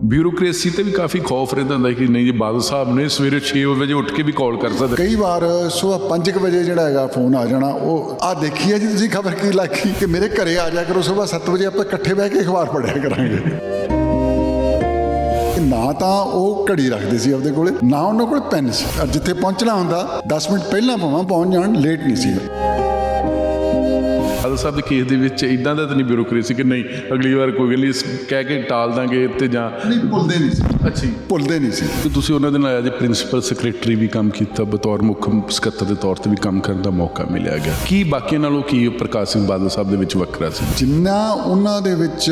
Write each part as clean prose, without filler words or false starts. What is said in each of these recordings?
Bureaucracy ਤੇ ਵੀ ਕਾਫੀ ਖੌਫ ਰਹਿੰਦਾ ਹੁੰਦਾ ਕਿ ਨਹੀਂ ਜੀ ਬਾਦਲ ਸਾਹਿਬ ਨੇ ਸਵੇਰੇ 6 ਵਜੇ ਉੱਠ ਕੇ ਵੀ ਕਾਲ ਕਰ ਸਕਦੇ। ਕਈ ਵਾਰ ਸੁਬਹ 5 ਵਜੇ ਜਿਹੜਾ ਹੈਗਾ ਫੋਨ ਆ ਜਾਣਾ, ਉਹ ਆ ਦੇਖੀਏ ਜੀ ਤੁਸੀਂ ਖਬਰ ਕੀ ਲੱਗੀ ਕਿ ਮੇਰੇ ਘਰੇ ਆ ਜਾ ਕਰੋ, ਸੁਬਹ 7 ਵਜੇ ਆਪਾਂ ਇਕੱਠੇ ਬਹਿ ਕੇ ਅਖਬਾਰ ਪੜ੍ਹਿਆ ਕਰਾਂਗੇ। ਨਾ ਤਾਂ ਉਹ ਘੜੀ ਰੱਖਦੇ ਸੀ ਆਪਦੇ ਕੋਲੇ, ਨਾ ਉਹਨਾਂ ਕੋਲ ਪੈਨ ਸੀ। ਜਿੱਥੇ ਪਹੁੰਚਣਾ ਹੁੰਦਾ 10 ਮਿੰਟ ਪਹਿਲਾਂ ਭਾਵੇਂ ਪਹੁੰਚ ਜਾਣ, ਲੇਟ ਨਹੀਂ ਸੀ। ਬਾਦਲ ਸਾਹਿਬ ਦੇ ਕੇਸ ਦੇ ਵਿੱਚ ਇਦਾਂ ਦਾ ਤਾਂ ਨਹੀਂ ਬਿਊਰੋਕ੍ਰੇਸੀ ਕਿ ਨਹੀਂ ਅਗਲੀ ਵਾਰ ਕੋਈ ਗੱਲ ਨਹੀਂ ਕਹਿ ਕੇ ਟਾਲ ਦਾਂਗੇ ਤੇ ਜਾਂ ਨਹੀਂ, ਭੁੱਲਦੇ ਨਹੀਂ ਸੀ। ਅੱਛੀ ਭੁੱਲਦੇ ਨਹੀਂ ਸੀ। ਤੇ ਤੁਸੀਂ ਉਹਨਾਂ ਦੇ ਨਾਲ ਐਜ਼ ਪ੍ਰਿੰਸੀਪਲ ਸੈਕਟਰੀ ਵੀ ਕੰਮ ਕੀਤਾ, ਬਤੌਰ ਮੁੱਖ ਸਕੱਤਰ ਦੇ ਤੌਰ ਤੇ ਵੀ ਕੰਮ ਕਰਨ ਦਾ ਮੌਕਾ ਮਿਲਿਆ ਗਿਆ। ਕੀ ਬਾਕੀਆਂ ਨਾਲੋਂ ਕੀ ਪ੍ਰਕਾਸ਼ ਸਿੰਘ ਬਾਦਲ ਸਾਹਿਬ ਦੇ ਵਿੱਚ ਵੱਖਰਾ ਸੀ? ਜਿੰਨਾ ਉਹਨਾਂ ਦੇ ਵਿੱਚ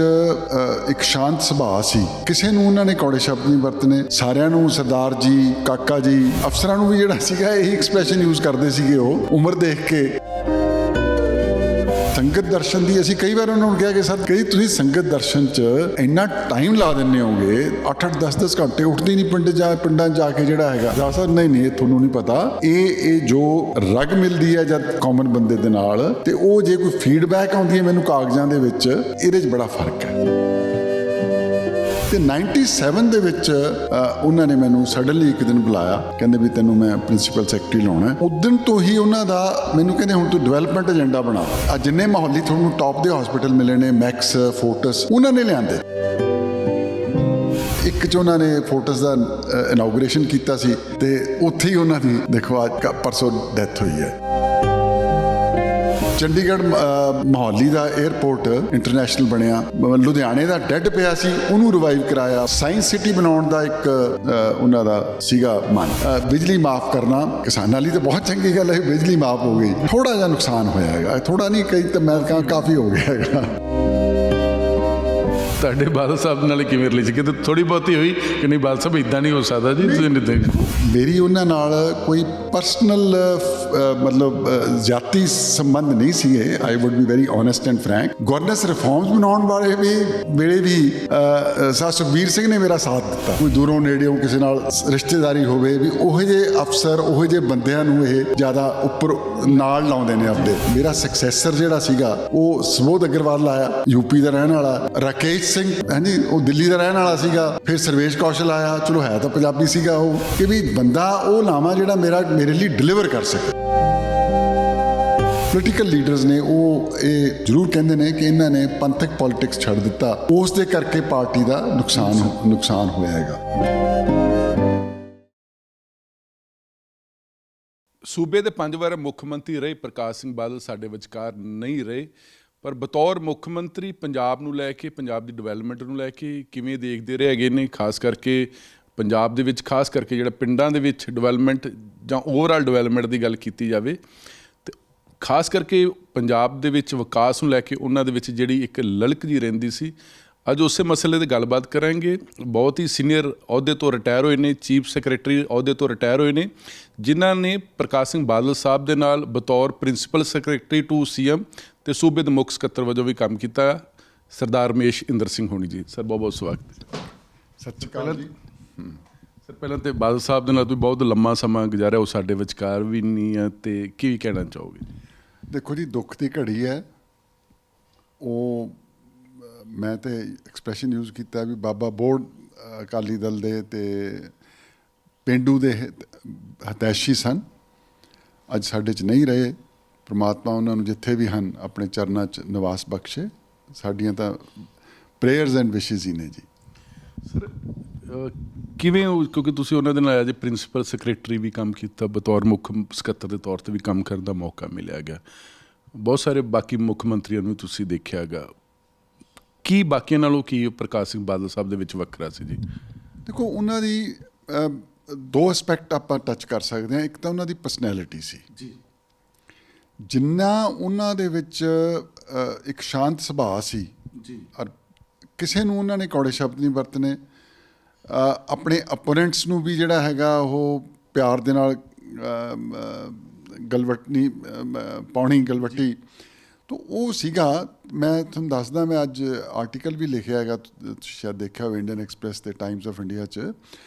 ਇੱਕ ਸ਼ਾਂਤ ਸੁਭਾਅ ਸੀ, ਕਿਸੇ ਨੂੰ ਉਹਨਾਂ ਨੇ ਕੌੜੇ ਸ਼ਬਦ ਨਹੀਂ ਵਰਤਨੇ। ਸਾਰਿਆਂ ਨੂੰ ਸਰਦਾਰ ਜੀ, ਕਾਕਾ ਜੀ, ਅਫਸਰਾਂ ਨੂੰ ਵੀ ਜਿਹੜਾ ਸੀਗਾ ਇਹੀ ਐਕਸਪ੍ਰੈਸ਼ਨ ਯੂਜ਼ ਕਰਦੇ ਸੀਗੇ। ਉਹ ਉਮਰ ਦੇਖ ਕੇ ਸੰਗਤ ਦਰਸ਼ਨ ਦੀ ਅਸੀਂ ਕਈ ਵਾਰ ਉਹਨਾਂ ਨੂੰ ਕਿਹਾ ਕਿ ਸਰ ਕਈ ਤੁਸੀਂ ਸੰਗਤ ਦਰਸ਼ਨ 'ਚ ਇੰਨਾ ਟਾਈਮ ਲਾ ਦਿੰਦੇ ਹੋਗੇ, 8-8 10-10 ਘੰਟੇ ਉੱਠਦੇ ਨਹੀਂ ਪਿੰਡਾਂ ਜਾ ਕੇ ਜਿਹੜਾ ਹੈਗਾ। ਸਰ ਨਹੀਂ ਇਹ ਤੁਹਾਨੂੰ ਨਹੀਂ ਪਤਾ, ਇਹ ਜੋ ਰਗ ਮਿਲਦੀ ਹੈ ਜਦ ਕਾਮਨ ਬੰਦੇ ਦੇ ਨਾਲ, ਤੇ ਉਹ ਜੇ ਕੋਈ ਫੀਡਬੈਕ ਆਉਂਦੀ ਹੈ ਮੈਨੂੰ ਕਾਗਜ਼ਾਂ ਦੇ ਵਿੱਚ, ਇਹਦੇ 'ਚ ਬੜਾ ਫਰਕ ਹੈ। ਤੇ 97 ਦੇ ਵਿੱਚ ਉਹਨਾਂ ਨੇ ਮੈਨੂੰ ਸਡਨਲੀ ਇੱਕ ਦਿਨ ਬੁਲਾਇਆ, ਕਹਿੰਦੇ ਵੀ ਤੈਨੂੰ ਮੈਂ ਪ੍ਰਿੰਸੀਪਲ ਸੈਕਟਰੀ ਲਾਉਣਾ। ਉਦੋਂ ਤੋਂ ਹੀ ਉਹਨਾਂ ਦਾ ਮੈਨੂੰ ਕਹਿੰਦੇ ਹੁਣ ਤੂੰ ਡਿਵੈਲਪਮੈਂਟ ਏਜੰਡਾ ਬਣਾ। ਆ ਜਿੰਨੇ ਮਾਹੌਲੀ ਤੁਹਾਨੂੰ ਟੌਪ ਦੇ ਹਸਪੀਟਲ ਮਿਲੇ ਨੇ, ਮੈਕਸ, ਫੋਰਟਸ, ਉਹਨਾਂ ਨੇ ਲਿਆਂਦੇ। ਇੱਕ 'ਚ ਉਹਨਾਂ ਨੇ ਫੋਰਟਸ ਦਾ ਇਨੌਗੂਰੇਸ਼ਨ ਕੀਤਾ ਸੀ, ਤੇ ਉੱਥੇ ਹੀ ਉਹਨਾਂ ਦੀ ਦੇਖੋ ਅੱਜ ਪਰਸੋਂ ਡੈਥ ਹੋਈ ਹੈ। ਚੰਡੀਗੜ੍ਹ ਮੋਹਾਲੀ ਦਾ 에ਅਰਪੋਰਟ ਇੰਟਰਨੈਸ਼ਨਲ ਬਣਿਆ। ਲੁਧਿਆਣੇ ਦਾ ਡੈੱਡ ਪਿਆ ਸੀ, ਉਹਨੂੰ ਰਿਵਾਈਵ ਕਰਾਇਆ। ਸਾਇੰਸ ਸਿਟੀ ਬਣਾਉਣ ਦਾ ਇੱਕ ਉਹਨਾਂ ਦਾ ਸੀਗਾ ਮਨ। ਬਿਜਲੀ ਮਾਫ ਕਰਨਾ ਕਿਸਾਨਾਂ ਲਈ ਤਾਂ ਬਹੁਤ ਚੰਗੀ ਗੱਲ ਹੈ, ਬਿਜਲੀ ਮਾਫ ਹੋ ਗਈ। ਥੋੜਾ ਜਿਹਾ ਨੁਕਸਾਨ ਹੋਇਆ ਹੈਗਾ, ਥੋੜਾ ਨਹੀਂ, ਕਈ ਤਾਂ ਮੈਂ ਕਹਾਂ ਕਾਫੀ ਹੋ ਗਿਆ ਹੈਗਾ। ਤੁਹਾਡੇ ਬਾਦਲ ਸਾਹਿਬ ਨਾਲ ਕਿਵੇਂ ਰਿਲੇਸ਼ਨ ਕਿਤੇ ਥੋੜੀ ਬਹੁਤੀ ਹੋਈ ਕਿ ਨਹੀਂ ਬਾਦਲ ਸਾਹਿਬ ਇਦਾਂ ਨਹੀਂ ਹੋ ਸਕਦਾ ਜੀ ਤੁਸੀਂ ਨਹੀਂ? ਮੇਰੀ ਉਹਨਾਂ ਨਾਲ ਕੋਈ ਪਰਸਨਲ ਮਤਲਬ ਜਾਤੀ ਸੰਬੰਧ ਨਹੀਂ ਸੀਗੇ। I would be very honest and Frank. Governance reforms ਬਣਾਉਣ ਵਾਲੇ ਵੇਲੇ ਵੀ ਸਰ ਸੁਖਬੀਰ ਸਿੰਘ ਨੇ ਮੇਰਾ ਸਾਥ ਦਿੱਤਾ। ਕੋਈ ਦੂਰੋਂ ਨੇੜਿਓਂ ਕਿਸੇ ਨਾਲ ਰਿਸ਼ਤੇਦਾਰੀ ਹੋਵੇ ਵੀ ਉਹੋ ਜਿਹੇ ਅਫਸਰ, ਉਹੋ ਜਿਹੇ ਬੰਦਿਆਂ ਨੂੰ ਇਹ ਜ਼ਿਆਦਾ ਉੱਪਰ ਨਾਲ ਲਾਉਂਦੇ ਨੇ ਆਪਦੇ। ਮੇਰਾ ਸਕਸੈਸਰ ਜਿਹੜਾ ਸੀਗਾ ਉਹ ਸੁਬੋਧ ਅਗਰਵਾਲ ਆਇਆ, ਯੂਪੀ ਦਾ ਰਹਿਣ ਵਾਲਾ। ਰਾਕੇਸ਼ ਸਿੰਘ ਹਾਂਜੀ, ਉਹ ਦਿੱਲੀ ਦਾ ਰਹਿਣ ਵਾਲਾ ਸੀਗਾ। ਫਿਰ ਸਰਵੇਸ਼ ਕੌਸ਼ਲ ਆਇਆ, ਚਲੋ ਹੈ ਤਾਂ ਪੰਜਾਬੀ ਸੀਗਾ ਉਹ, ਕਿ ਵੀ ਬੰਦਾ ਉਹ ਲਾਵਾਂ ਜਿਹੜਾ ਮੇਰੇ ਲਈ ਡਿਲੀਵਰ ਕਰ ਸਕੇ। ਪੋਲੀਟੀਕਲ ਲੀਡਰਸ ਨੇ ਉਹ ਇਹ ਜ਼ਰੂਰ ਕਹਿੰਦੇ ਨੇ ਕਿ ਇਹਨਾਂ ਨੇ ਪੰਥਕ ਪੋਲਿਟਿਕਸ ਛੱਡ ਦਿੱਤਾ, ਉਸ ਦੇ ਕਰਕੇ ਪਾਰਟੀ ਦਾ ਨੁਕਸਾਨ ਹੋਇਆ ਹੈਗਾ। ਸੂਬੇ ਦੇ 5 ਵਾਰ ਮੁੱਖ ਮੰਤਰੀ ਰਹੇ ਪ੍ਰਕਾਸ਼ ਸਿੰਘ ਬਾਦਲ ਸਾਡੇ ਵਿਚਕਾਰ ਨਹੀਂ ਰਹੇ, ਪਰ ਬਤੌਰ ਮੁੱਖ ਮੰਤਰੀ ਪੰਜਾਬ ਨੂੰ ਲੈ ਕੇ, ਪੰਜਾਬ ਦੀ ਡਿਵੈਲਪਮੈਂਟ ਨੂੰ ਲੈ ਕੇ ਕਿਵੇਂ ਦੇਖਦੇ ਰਹੇ ਹੈਗੇ ਨੇ? ਖਾਸ ਕਰਕੇ ਪੰਜਾਬ ਦੇ ਵਿੱਚ, ਖਾਸ ਕਰਕੇ ਜਿਹੜਾ ਪਿੰਡਾਂ ਦੇ ਵਿੱਚ ਡਿਵੈਲਪਮੈਂਟ ਜਾਂ ਓਵਰਆਲ ਡਿਵੈਲਪਮੈਂਟ ਦੀ ਗੱਲ ਕੀਤੀ ਜਾਵੇ, ਤੇ ਖਾਸ ਕਰਕੇ ਪੰਜਾਬ ਦੇ ਵਿੱਚ ਵਿਕਾਸ ਨੂੰ ਲੈ ਕੇ ਉਹਨਾਂ ਦੇ ਵਿੱਚ ਜਿਹੜੀ ਇੱਕ ਲਲਕ ਜੀ ਰਹਿੰਦੀ ਸੀ। ਅੱਜ ਉਸੇ ਮਸਲੇ 'ਤੇ ਗੱਲਬਾਤ ਕਰਾਂਗੇ। ਬਹੁਤ ਹੀ ਸੀਨੀਅਰ ਅਹੁਦੇ ਤੋਂ ਰਿਟਾਇਰ ਹੋਏ ਨੇ, ਚੀਫ ਸੈਕਟਰੀ ਅਹੁਦੇ ਤੋਂ ਰਿਟਾਇਰ ਹੋਏ ਨੇ, ਜਿਨ੍ਹਾਂ ਨੇ ਪ੍ਰਕਾਸ਼ ਸਿੰਘ ਬਾਦਲ ਸਾਹਿਬ ਦੇ ਨਾਲ ਬਤੌਰ ਪ੍ਰਿੰਸੀਪਲ ਸੈਕਟਰੀ ਟੂ CM ਤੇ ਸੂਬੇ ਦੇ ਮੁੱਖ ਸਕੱਤਰ ਵਜੋਂ ਵੀ ਕੰਮ ਕੀਤਾ। ਸਰਦਾਰ ਰਮੇਸ਼ ਇੰਦਰ ਸਿੰਘ ਹੋਣੀ ਜੀ, ਸਰ ਬਹੁਤ ਬਹੁਤ ਸਵਾਗਤ। ਸਤਿ ਸ਼੍ਰੀ ਅਕਾਲ ਜੀ। ਸਰ ਪਹਿਲਾਂ ਤਾਂ ਬਾਦਲ ਸਾਹਿਬ ਦੇ ਨਾਲ ਤੁਸੀਂ ਬਹੁਤ ਲੰਮਾ ਸਮਾਂ ਗੁਜ਼ਾਰਿਆ, ਉਹ ਸਾਡੇ ਵਿਚਕਾਰ ਵੀ ਨਹੀਂ ਹੈ, ਤੇ ਕੀ ਕਹਿਣਾ ਚਾਹੋਗੇ? ਦੇਖੋ ਜੀ, ਦੁੱਖ ਦੀ ਘੜੀ ਹੈ। ਉਹ ਮੈਂ ਤੇ ਐਕਸਪ੍ਰੈਸ਼ਨ ਯੂਜ਼ ਕੀਤਾ ਵੀ ਬਾਬਾ ਬੋੜ ਅਕਾਲੀ ਦਲ ਦੇ ਤੇ ਪੇਂਡੂ ਦੇ ਹਤੈਸ਼ੀ ਸਨ, ਅੱਜ ਸਾਡੇ 'ਚ ਨਹੀਂ ਰਹੇ। ਪ੍ਰਮਾਤਮਾ ਉਹਨਾਂ ਨੂੰ ਜਿੱਥੇ ਵੀ ਹਨ ਆਪਣੇ ਚਰਨਾਂ 'ਚ ਨਿਵਾਸ ਬਖਸ਼ੇ। ਸਾਡੀਆਂ ਤਾਂ ਪ੍ਰੇਅਰਸ ਐਂਡ ਵਿਸ਼ੇਜ਼ ਹੀ ਨੇ ਜੀ। ਸਰ ਕਿਵੇਂ, ਕਿਉਂਕਿ ਤੁਸੀਂ ਉਹਨਾਂ ਦੇ ਨਾਲ ਐਜ਼ ਪ੍ਰਿੰਸੀਪਲ ਸੈਕਟਰੀ ਵੀ ਕੰਮ ਕੀਤਾ, ਬਤੌਰ ਮੁੱਖ ਸਕੱਤਰ ਦੇ ਤੌਰ 'ਤੇ ਵੀ ਕੰਮ ਕਰਨ ਦਾ ਮੌਕਾ ਮਿਲਿਆ ਗਿਆ। ਬਹੁਤ ਸਾਰੇ ਬਾਕੀ ਮੁੱਖ ਮੰਤਰੀਆਂ ਨੂੰ ਤੁਸੀਂ ਦੇਖਿਆ ਗਾ, ਕੀ ਬਾਕੀਆਂ ਨਾਲੋਂ ਕੀ ਪ੍ਰਕਾਸ਼ ਸਿੰਘ ਬਾਦਲ ਸਾਹਿਬ ਦੇ ਵਿੱਚ ਵੱਖਰਾ ਸੀ ਜੀ? ਦੇਖੋ, ਉਹਨਾਂ ਦੀ 2 ਐਸਪੈਕਟ ਆਪਾਂ ਟੱਚ ਕਰ ਸਕਦੇ ਹਾਂ। ਇੱਕ ਤਾਂ ਉਹਨਾਂ ਦੀ ਪਰਸਨੈਲਿਟੀ ਸੀ ਜੀ। ਜਿੰਨਾ ਉਹਨਾਂ ਦੇ ਵਿੱਚ ਇੱਕ ਸ਼ਾਂਤ ਸੁਭਾਅ ਸੀ ਜੀ, ਔਰ ਕਿਸੇ ਨੂੰ ਉਹਨਾਂ ਨੇ ਕੌੜੇ ਸ਼ਬਦ ਨਹੀਂ ਵਰਤਨੇ। ਆਪਣੇ ਅਪੋਨੈਂਟਸ ਨੂੰ ਵੀ ਜਿਹੜਾ ਹੈਗਾ ਉਹ ਪਿਆਰ ਦੇ ਨਾਲ ਗਲਵੱਟੀ ਪਾਉਣੀ, ਗਲਵੱਟੀ। ਤਾਂ ਉਹ ਸੀਗਾ। ਮੈਂ ਤੁਹਾਨੂੰ ਦੱਸਦਾ, ਮੈਂ ਅੱਜ ਆਰਟੀਕਲ ਵੀ ਲਿਖਿਆ ਹੈਗਾ, ਤੁਸੀਂ ਸ਼ਾਇਦ ਦੇਖਿਆ ਹੋਵੇ, ਇੰਡੀਅਨ ਐਕਸਪ੍ਰੈਸ ਤੇ ਟਾਈਮਸ ਆਫ ਇੰਡੀਆ 'ਚ,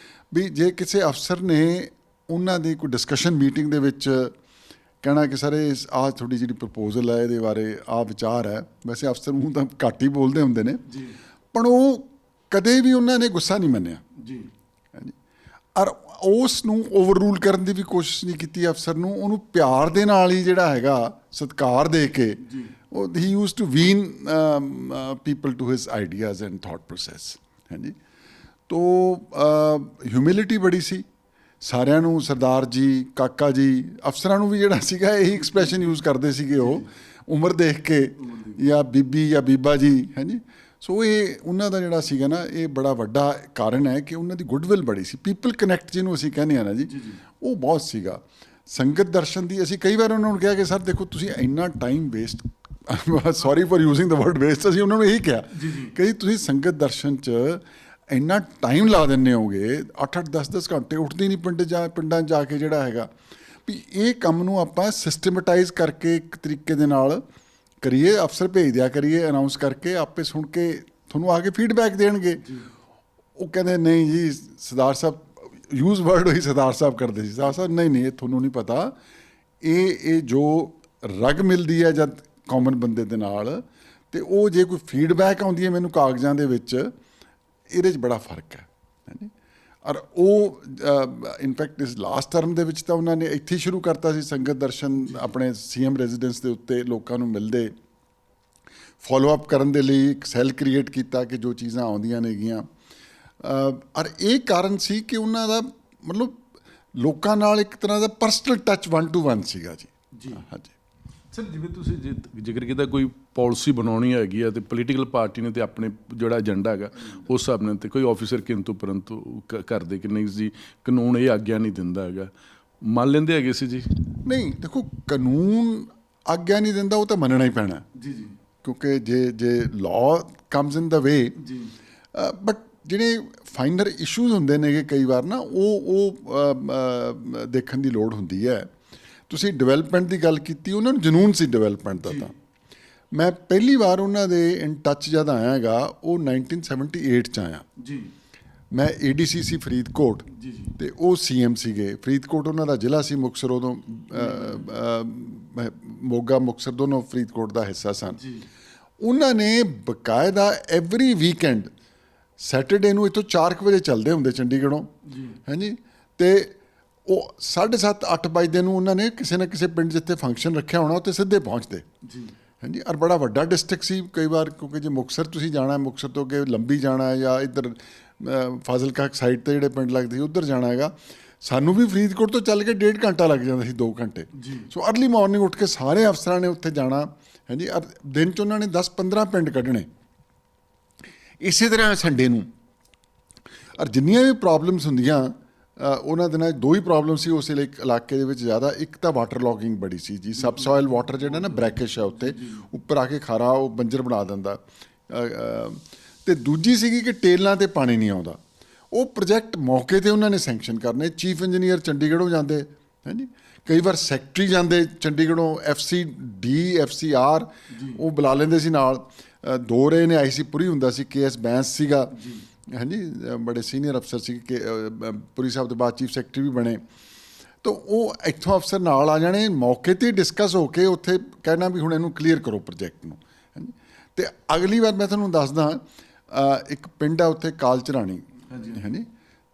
ਵੀ ਜੇ ਕਿਸੇ ਅਫਸਰ ਨੇ ਉਹਨਾਂ ਦੀ ਕੋਈ ਡਿਸਕਸ਼ਨ ਮੀਟਿੰਗ ਦੇ ਵਿੱਚ ਕਹਿਣਾ ਕਿ ਸਰ ਇਹ ਆਹ ਤੁਹਾਡੀ ਜਿਹੜੀ ਪ੍ਰਪੋਜ਼ਲ ਹੈ ਇਹਦੇ ਬਾਰੇ ਆਹ ਵਿਚਾਰ ਹੈ, ਵੈਸੇ ਅਫਸਰ ਮੂੰਹ ਤਾਂ ਘੱਟ ਹੀ ਬੋਲਦੇ ਹੁੰਦੇ ਨੇ, ਪਰ ਉਹ ਕਦੇ ਵੀ ਉਹਨਾਂ ਨੇ ਗੁੱਸਾ ਨਹੀਂ ਮੰਨਿਆ ਜੀ। ਔਰ ਉਸ ਨੂੰ ਓਵਰਰੂਲ ਕਰਨ ਦੀ ਵੀ ਕੋਸ਼ਿਸ਼ ਨਹੀਂ ਕੀਤੀ ਅਫਸਰ ਨੂੰ, ਉਹਨੂੰ ਪਿਆਰ ਦੇ ਨਾਲ ਹੀ ਜਿਹੜਾ ਹੈਗਾ ਸਤਿਕਾਰ ਦੇ ਕੇ ਉਹ he use to win people to his ideas and thought process. ਹਾਂਜੀ, ਤੋ ਹਿਊਮਿਲਿਟੀ ਬੜੀ ਸੀ ਸਾਰਿਆਂ ਨੂੰ, ਸਰਦਾਰ ਜੀ, ਕਾਕਾ ਜੀ, ਅਫਸਰਾਂ ਨੂੰ ਵੀ ਜਿਹੜਾ ਸੀਗਾ ਇਹੀ ਐਕਸਪ੍ਰੈਸ਼ਨ ਯੂਜ਼ ਕਰਦੇ ਸੀਗੇ ਉਹ, ਉਮਰ ਦੇਖ ਕੇ ਜਾਂ ਬੀਬੀ ਜਾਂ ਬੀਬਾ ਜੀ। ਹਾਂਜੀ, ਸੋ ਇਹ ਉਹਨਾਂ ਦਾ ਜਿਹੜਾ ਸੀਗਾ ਨਾ, ਇਹ ਬੜਾ ਵੱਡਾ ਕਾਰਨ ਹੈ ਕਿ ਉਹਨਾਂ ਦੀ ਗੁੱਡਵਿਲ ਬੜੀ ਸੀ। ਪੀਪਲ ਕਨੈਕਟ ਜਿਹਨੂੰ ਅਸੀਂ ਕਹਿੰਦੇ ਹਾਂ ਨਾ ਜੀ, ਉਹ ਬਹੁਤ ਸੀਗਾ। ਸੰਗਤ ਦਰਸ਼ਨ ਦੀ ਅਸੀਂ ਕਈ ਵਾਰ ਉਹਨਾਂ ਨੂੰ ਕਿਹਾ ਕਿ ਸਰ ਦੇਖੋ ਤੁਸੀਂ ਇੰਨਾ time waste, sorry for using the word waste, ਅਸੀਂ ਉਹਨਾਂ ਨੂੰ ਇਹੀ ਕਿਹਾ ਕਿ ਤੁਸੀਂ ਸੰਗਤ ਦਰਸ਼ਨ 'ਚ ਇੰਨਾ ਟਾਈਮ ਲਾ ਦਿੰਦੇ ਹੋਗੇ, 8-8 10-10 ਘੰਟੇ ਉੱਠਦੇ ਨਹੀਂ ਪਿੰਡਾਂ 'ਚ ਜਾ ਕੇ ਜਿਹੜਾ ਹੈਗਾ ਵੀ ਇਹ ਕੰਮ ਨੂੰ ਆਪਾਂ ਸਿਸਟਮੇਟਾਈਜ਼ ਕਰਕੇ ਇੱਕ ਤਰੀਕੇ ਦੇ ਨਾਲ ਕਰੀਏ, ਅਫਸਰ ਭੇਜ ਦਿਆ ਕਰੀਏ ਅਨਾਉਂਸ ਕਰਕੇ, ਆਪੇ ਸੁਣ ਕੇ ਤੁਹਾਨੂੰ ਆ ਕੇ ਫੀਡਬੈਕ ਦੇਣਗੇ। ਉਹ ਕਹਿੰਦੇ ਨਹੀਂ ਜੀ ਸਰਦਾਰ ਸਾਹਿਬ, ਯੂਜ਼ ਵਰਡ ਉਹੀ ਸਰਦਾਰ ਸਾਹਿਬ ਕਰਦੇ ਸੀ, ਸਰਦਾਰ ਸਾਹਿਬ ਨਹੀਂ ਇਹ ਤੁਹਾਨੂੰ ਨਹੀਂ ਪਤਾ, ਇਹ ਜੋ ਰਗ ਮਿਲਦੀ ਹੈ ਜਦ ਕਾਮਨ ਬੰਦੇ ਦੇ ਨਾਲ, ਤੇ ਉਹ ਜੇ ਕੋਈ ਫੀਡਬੈਕ ਆਉਂਦੀ ਹੈ ਮੈਨੂੰ ਕਾਗਜ਼ਾਂ ਦੇ ਵਿੱਚ, ਇਹਦੇ 'ਚ ਬੜਾ ਫਰਕ ਹੈ। ਹਾਂਜੀ, ਔਰ ਉਹ ਇਨਫੈਕਟ ਇਸ ਲਾਸਟ ਟਰਮ ਦੇ ਵਿੱਚ ਤਾਂ ਉਹਨਾਂ ਨੇ ਇੱਥੇ ਸ਼ੁਰੂ ਕਰਤਾ ਸੀ ਸੰਗਤ ਦਰਸ਼ਨ, ਆਪਣੇ CM ਰੈਜ਼ੀਡੈਂਸ ਦੇ ਉੱਤੇ ਲੋਕਾਂ ਨੂੰ ਮਿਲਦੇ, ਫੋਲੋ ਅਪ ਕਰਨ ਦੇ ਲਈ ਇੱਕ ਸੈੱਲ ਕ੍ਰੀਏਟ ਕੀਤਾ ਕਿ ਜੋ ਚੀਜ਼ਾਂ ਆਉਂਦੀਆਂ ਨੇਗੀਆਂ। ਔਰ ਇਹ ਕਾਰਨ ਸੀ ਕਿ ਉਹਨਾਂ ਦਾ ਮਤਲਬ ਲੋਕਾਂ ਨਾਲ ਇੱਕ ਤਰ੍ਹਾਂ ਦਾ ਪਰਸਨਲ ਟੱਚ 1-to-1 ਸੀਗਾ ਜੀ। ਹਾਂਜੀ ਸਰ, ਜਿਵੇਂ ਤੁਸੀਂ ਜ਼ਿਕਰ ਕੀਤਾ ਕੋਈ ਪਾਲਿਸੀ ਬਣਾਉਣੀ ਹੈਗੀ ਆ, ਤੇ ਪੋਲੀਟੀਕਲ ਪਾਰਟੀ ਨੇ ਤੇ ਆਪਣੇ ਜਿਹੜਾ ਏਜੰਡਾ ਹੈਗਾ ਉਸ ਹਿਸਾਬ ਨਾਲ, ਤੇ ਕੋਈ ਆਫਿਸਰ ਕਿੰਤੂ ਪਰੰਤੂ ਕਰਦੇ ਕਿ ਨਹੀਂ ਜੀ ਕਾਨੂੰਨ ਇਹ ਆਗਿਆ ਨਹੀਂ ਦਿੰਦਾ ਹੈਗਾ, ਮੰਨ ਲੈਂਦੇ ਹੈਗੇ ਸੀ ਜੀ? ਨਹੀਂ, ਦੇਖੋ ਕਾਨੂੰਨ ਆਗਿਆ ਨਹੀਂ ਦਿੰਦਾ, ਉਹ ਤਾਂ ਮੰਨਣਾ ਹੀ ਪੈਣਾ ਜੀ ਜੀ, ਕਿਉਂਕਿ ਜੇ ਲਾਅ ਕਮਸ ਇਨ ਦਾ ਵੇ ਜੀ। ਬਟ ਜਿਹੜੇ ਫਾਈਨਰ ਇਸ਼ੂਜ਼ ਹੁੰਦੇ ਨੇਗੇ ਕਈ ਵਾਰ ਨਾ, ਉਹ ਦੇਖਣ ਦੀ ਲੋੜ ਹੁੰਦੀ ਹੈ। ਤੁਸੀਂ ਡਿਵੈਲਪਮੈਂਟ ਦੀ ਗੱਲ ਕੀਤੀ, ਉਹਨਾਂ ਨੂੰ ਜਨੂੰਨ ਸੀ ਡਿਵੈਲਪਮੈਂਟ ਦਾ। ਤਾਂ ਮੈਂ ਪਹਿਲੀ ਵਾਰ ਉਹਨਾਂ ਦੇ ਇਨ ਟੱਚ ਜਦ ਆਇਆ ਹੈਗਾ ਉਹ 1978 'ਚ ਆਇਆ ਜੀ। ਮੈਂ ADC ਸੀ ਫਰੀਦਕੋਟ ਤੇ ਉਹ CM ਸੀਗੇ। ਫਰੀਦਕੋਟ ਉਹਨਾਂ ਦਾ ਜ਼ਿਲ੍ਹਾ ਸੀ, ਮੁਕਤਸਰ ਉਦੋਂ ਮੋਗਾ ਮੁਕਤਸਰ ਦੋਨੋਂ ਫਰੀਦਕੋਟ ਦਾ ਹਿੱਸਾ ਸਨ। ਉਹਨਾਂ ਨੇ ਬਕਾਇਦਾ ਐਵਰੀ ਵੀਕਐਂਡ ਸੈਟਰਡੇ ਨੂੰ ਇੱਥੋਂ 4 ਵਜੇ ਚੱਲਦੇ ਹੁੰਦੇ ਚੰਡੀਗੜ੍ਹੋਂ, ਹਾਂਜੀ, ਤੇ ਉਹ 7:30 8 ਵਜੇ ਨੂੰ ਉਹਨਾਂ ਨੇ ਕਿਸੇ ਨਾ ਕਿਸੇ ਪਿੰਡ ਜਿੱਥੇ ਫੰਕਸ਼ਨ ਰੱਖਿਆ ਹੋਣਾ ਉੱਥੇ ਸਿੱਧੇ ਪਹੁੰਚਦੇ ਜੀ। ਹਾਂਜੀ, ਔਰ ਬੜਾ ਵੱਡਾ ਡਿਸਟ੍ਰਿਕਟ ਸੀ ਕਈ ਵਾਰ, ਕਿਉਂਕਿ ਜੇ ਮੁਕਤਸਰ ਤੁਸੀਂ ਜਾਣਾ, ਮੁਕਤਸਰ ਤੋਂ ਅੱਗੇ ਲੰਬੀ ਜਾਣਾ ਜਾਂ ਇੱਧਰ ਫਾਜ਼ਿਲਕਾ ਸਾਈਡ 'ਤੇ ਜਿਹੜੇ ਪਿੰਡ ਲੱਗਦੇ ਸੀ ਉੱਧਰ ਜਾਣਾ ਹੈਗਾ, ਸਾਨੂੰ ਵੀ ਫਰੀਦਕੋਟ ਤੋਂ ਚੱਲ ਕੇ 1.5 ਘੰਟਾ ਲੱਗ ਜਾਂਦਾ ਸੀ, 2 ਘੰਟੇ। ਸੋ ਅਰਲੀ ਮਾਰਨਿੰਗ ਉੱਠ ਕੇ ਸਾਰੇ ਅਫਸਰਾਂ ਨੇ ਉੱਥੇ ਜਾਣਾ। ਹਾਂਜੀ, ਔਰ ਦਿਨ 'ਚ ਉਹਨਾਂ ਨੇ 10-15 ਪਿੰਡ ਕੱਢਣੇ। ਇਸੇ ਤਰ੍ਹਾਂ ਸੰਡੇ ਨੂੰ, ਔਰ ਜਿੰਨੀਆਂ ਵੀ ਪ੍ਰੋਬਲਮਸ ਹੁੰਦੀਆਂ ਉਹਨਾਂ ਦਿਨਾਂ 'ਚ 2 ਹੀ ਪ੍ਰੋਬਲਮ ਸੀ ਉਸ ਇਲਾਕੇ ਦੇ ਵਿੱਚ ਜ਼ਿਆਦਾ। ਇੱਕ ਤਾਂ ਵਾਟਰ ਲੌਗਿੰਗ ਬੜੀ ਸੀ ਜੀ, ਸਬਸੋਇਲ ਵਾਟਰ ਜਿਹੜਾ ਨਾ ਬ੍ਰੈਕਿਸ਼ ਹੈ ਉੱਤੇ, ਉੱਪਰ ਆ ਕੇ ਖਾਰਾ ਉਹ ਬੰਜਰ ਬਣਾ ਦਿੰਦਾ। ਤੇ ਦੂਜੀ ਸੀਗੀ ਕਿ ਟੇਲਾਂ 'ਤੇ ਪਾਣੀ ਨਹੀਂ ਆਉਂਦਾ। ਉਹ ਪ੍ਰੋਜੈਕਟ ਮੌਕੇ 'ਤੇ ਉਹਨਾਂ ਨੇ ਸੈਂਕਸ਼ਨ ਕਰਨੇ। ਚੀਫ ਇੰਜੀਨੀਅਰ ਚੰਡੀਗੜ੍ਹੋਂ ਜਾਂਦੇ, ਹਾਂਜੀ, ਕਈ ਵਾਰ ਸੈਕਟਰੀ ਜਾਂਦੇ ਚੰਡੀਗੜ੍ਹੋਂ, FCD FCR ਉਹ ਬੁਲਾ ਲੈਂਦੇ ਸੀ ਨਾਲ। 2 ਰਹੇ ਨੇ, IC ਪੁਰੀ ਹੁੰਦਾ ਸੀ, KS ਬੈਂਸ ਸੀਗਾ, ਹਾਂਜੀ, ਬੜੇ ਸੀਨੀਅਰ ਅਫਸਰ ਸੀ ਕਿ ਪੁਰੀ ਸਾਹਿਬ ਦੇ ਬਾਅਦ ਚੀਫ ਸੈਕਟਰੀ ਵੀ ਬਣੇ। ਤਾਂ ਉਹ ਇੱਥੋਂ ਅਫਸਰ ਨਾਲ ਆ ਜਾਣੇ, ਮੌਕੇ 'ਤੇ ਡਿਸਕਸ ਹੋ ਕੇ ਉੱਥੇ ਕਹਿਣਾ ਵੀ ਹੁਣ ਇਹਨੂੰ ਕਲੀਅਰ ਕਰੋ ਪ੍ਰੋਜੈਕਟ ਨੂੰ, ਹਾਂਜੀ। ਅਤੇ ਅਗਲੀ ਵਾਰ ਮੈਂ ਤੁਹਾਨੂੰ ਦੱਸਦਾ, ਇੱਕ ਪਿੰਡ ਆ ਉੱਥੇ ਕਾਲਚਰਾਣੀ, ਹਾਂਜੀ,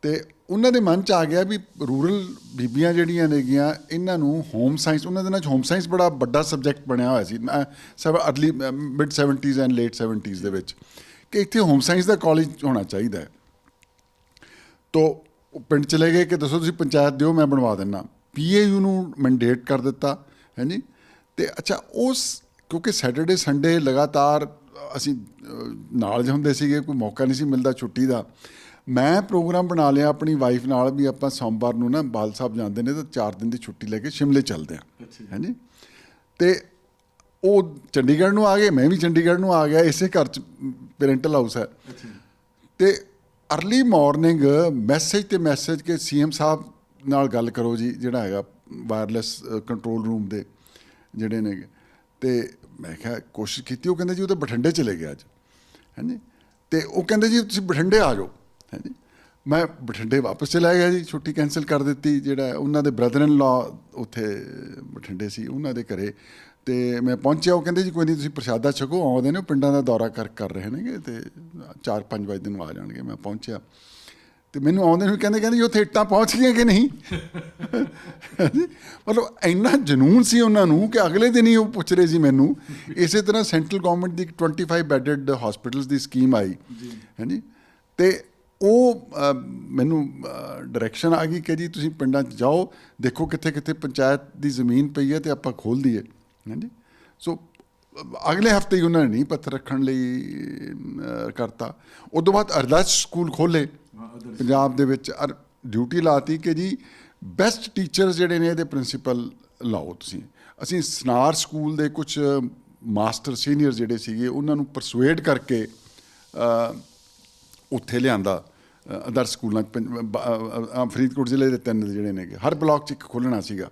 ਅਤੇ ਉਹਨਾਂ ਦੇ ਮਨ 'ਚ ਆ ਗਿਆ ਵੀ ਰੂਰਲ ਬੀਬੀਆਂ ਜਿਹੜੀਆਂ ਨੇਗੀਆਂ ਇਹਨਾਂ ਨੂੰ ਹੋਮ ਸਾਇੰਸ, ਉਹਨਾਂ ਦੇ ਨਾਲ ਹੋਮ ਸਾਇੰਸ ਬੜਾ ਵੱਡਾ ਸਬਜੈਕਟ ਬਣਿਆ ਹੋਇਆ ਸੀ early mid 70s and late 70s ਦੇ ਵਿੱਚ, ਕਿ ਇੱਥੇ ਹੋਮ ਸਾਇੰਸ ਦਾ ਕਾਲਜ ਹੋਣਾ ਚਾਹੀਦਾ ਹੈ। ਤੋ ਉਹ ਪਿੰਡ ਚਲੇ ਗਏ ਕਿ ਦੱਸੋ ਤੁਸੀਂ ਪੰਚਾਇਤ ਦਿਓ, ਮੈਂ ਬਣਵਾ ਦਿੰਦਾ। PAU ਨੂੰ ਮੈਂਡੇਟ ਕਰ ਦਿੱਤਾ, ਹਾਂਜੀ। ਅਤੇ ਅੱਛਾ, ਕਿਉਂਕਿ ਸੈਟਰਡੇ ਸੰਡੇ ਲਗਾਤਾਰ ਅਸੀਂ ਨਾਲ ਹੁੰਦੇ ਸੀਗੇ, ਕੋਈ ਮੌਕਾ ਨਹੀਂ ਸੀ ਮਿਲਦਾ ਛੁੱਟੀ ਦਾ। ਮੈਂ ਪ੍ਰੋਗਰਾਮ ਬਣਾ ਲਿਆ ਆਪਣੀ ਵਾਈਫ ਨਾਲ ਵੀ ਆਪਾਂ ਸੋਮਵਾਰ ਨੂੰ ਨਾ ਬਾਲ ਸਾਹਿਬ ਜਾਂਦੇ ਨੇ ਤਾਂ 4 ਦਿਨ ਦੀ ਛੁੱਟੀ ਲੈ ਕੇ ਸ਼ਿਮਲੇ ਚੱਲਦੇ ਹਾਂ, ਹਾਂਜੀ। ਅਤੇ ਉਹ ਚੰਡੀਗੜ੍ਹ ਨੂੰ ਆ ਗਏ, ਮੈਂ ਵੀ ਚੰਡੀਗੜ੍ਹ ਨੂੰ ਆ ਗਿਆ, ਇਸੇ ਘਰ 'ਚ ਪੇਰੈਂਟਲ ਹਾਊਸ ਹੈ। ਅਤੇ ਅਰਲੀ ਮਾਰਨਿੰਗ ਮੈਸੇਜ ਕਿ CM ਸਾਹਿਬ ਨਾਲ ਗੱਲ ਕਰੋ ਜੀ, ਜਿਹੜਾ ਹੈਗਾ ਵਾਇਰਲੈਸ ਕੰਟਰੋਲ ਰੂਮ ਦੇ ਜਿਹੜੇ ਨੇ। ਅਤੇ ਮੈਂ ਕਿਹਾ ਕੋਸ਼ਿਸ਼ ਕੀਤੀ, ਉਹ ਕਹਿੰਦੇ ਜੀ ਉਹ ਤਾਂ ਬਠਿੰਡੇ ਚਲੇ ਗਿਆ ਅੱਜ, ਹਾਂਜੀ। ਅਤੇ ਉਹ ਕਹਿੰਦੇ ਜੀ ਤੁਸੀਂ ਬਠਿੰਡੇ ਆ ਜਾਓ, ਹਾਂਜੀ। ਮੈਂ ਬਠਿੰਡੇ ਵਾਪਸ ਚਲਾ ਗਿਆ ਜੀ, ਛੁੱਟੀ ਕੈਂਸਲ ਕਰ ਦਿੱਤੀ। ਜਿਹੜਾ ਉਹਨਾਂ ਦੇ ਬ੍ਰਦਰ ਇਨ ਲਾ ਉੱਥੇ ਬਠਿੰਡੇ ਸੀ, ਉਹਨਾਂ ਦੇ ਘਰੇ ਤੇ ਮੈਂ ਪਹੁੰਚਿਆ, ਉਹ ਕਹਿੰਦੇ ਜੀ ਕੋਈ ਨਹੀਂ ਤੁਸੀਂ ਪ੍ਰਸ਼ਾਦਾ ਛਕੋ, ਆਉਂਦੇ ਨੇ ਉਹ ਪਿੰਡਾਂ ਦਾ ਦੌਰਾ ਕਰ ਰਹੇ ਨੇਗੇ ਤੇ 4-5 ਵਜੇ ਨੂੰ ਆ ਜਾਣਗੇ। ਮੈਂ ਪਹੁੰਚਿਆ ਤੇ ਮੈਨੂੰ ਆਉਂਦੇ ਨੂੰ ਕਹਿੰਦੇ ਜੀ ਉੱਥੇ ਇੱਟਾਂ ਪਹੁੰਚ ਗਈਆਂ ਕਿ ਨਹੀਂ। ਮਤਲਬ ਇੰਨਾ ਜਨੂੰਨ ਸੀ ਉਹਨਾਂ ਨੂੰ ਕਿ ਅਗਲੇ ਦਿਨ ਹੀ ਉਹ ਪੁੱਛ ਰਹੇ ਸੀ ਮੈਨੂੰ। ਇਸੇ ਤਰ੍ਹਾਂ ਸੈਂਟਰਲ ਗੌਰਮੈਂਟ ਦੀ 25 ਬੈਡਡ ਹਸਪੀਟਲਸ ਦੀ ਸਕੀਮ ਆਈ ਹਾਂਜੀ, ਤੇ ਉਹ ਮੈਨੂੰ ਡਾਇਰੈਕਸ਼ਨ ਆ ਗਈ ਕਿ ਜੀ ਤੁਸੀਂ ਪਿੰਡਾਂ 'ਚ ਜਾਓ, ਦੇਖੋ ਕਿੱਥੇ ਕਿੱਥੇ ਪੰਚਾਇਤ ਦੀ ਜ਼ਮੀਨ ਪਈ ਹੈ ਤੇ ਆਪਾਂ ਖੋਲ੍ਹ ਦਈਏ ਹਾਂਜੀ। ਸੋ ਅਗਲੇ ਹਫਤੇ ਹੀ ਉਹਨਾਂ ਨੇ ਨੀਂਹ ਪੱਥਰ ਰੱਖਣ ਲਈ ਕਰਤਾ। ਉਦੋਂ ਬਾਅਦ ਅਰਦਾਸ ਸਕੂਲ ਖੋਲ੍ਹੇ ਪੰਜਾਬ ਦੇ ਵਿੱਚ, ਔਰ ਡਿਊਟੀ ਲਾਤੀ ਕਿ ਜੀ ਬੈਸਟ ਟੀਚਰਸ ਜਿਹੜੇ ਨੇ ਇਹਦੇ ਪ੍ਰਿੰਸੀਪਲ ਲਾਓ ਤੁਸੀਂ। ਅਸੀਂ ਸਨਾਰ ਸਕੂਲ ਦੇ ਕੁਝ ਮਾਸਟਰ ਸੀਨੀਅਰ ਜਿਹੜੇ ਸੀਗੇ ਉਹਨਾਂ ਨੂੰ ਪਰਸੂਏਡ ਕਰਕੇ ਉੱਥੇ ਲਿਆਂਦਾ ਅਦਰ ਸਕੂਲਾਂ 'ਚ। ਫਰੀਦਕੋਟ ਜ਼ਿਲ੍ਹੇ ਦੇ 3 ਜਿਹੜੇ ਨੇਗੇ, ਹਰ ਬਲਾਕ 'ਚ ਇੱਕ ਖੋਲ੍ਹਣਾ ਸੀਗਾ।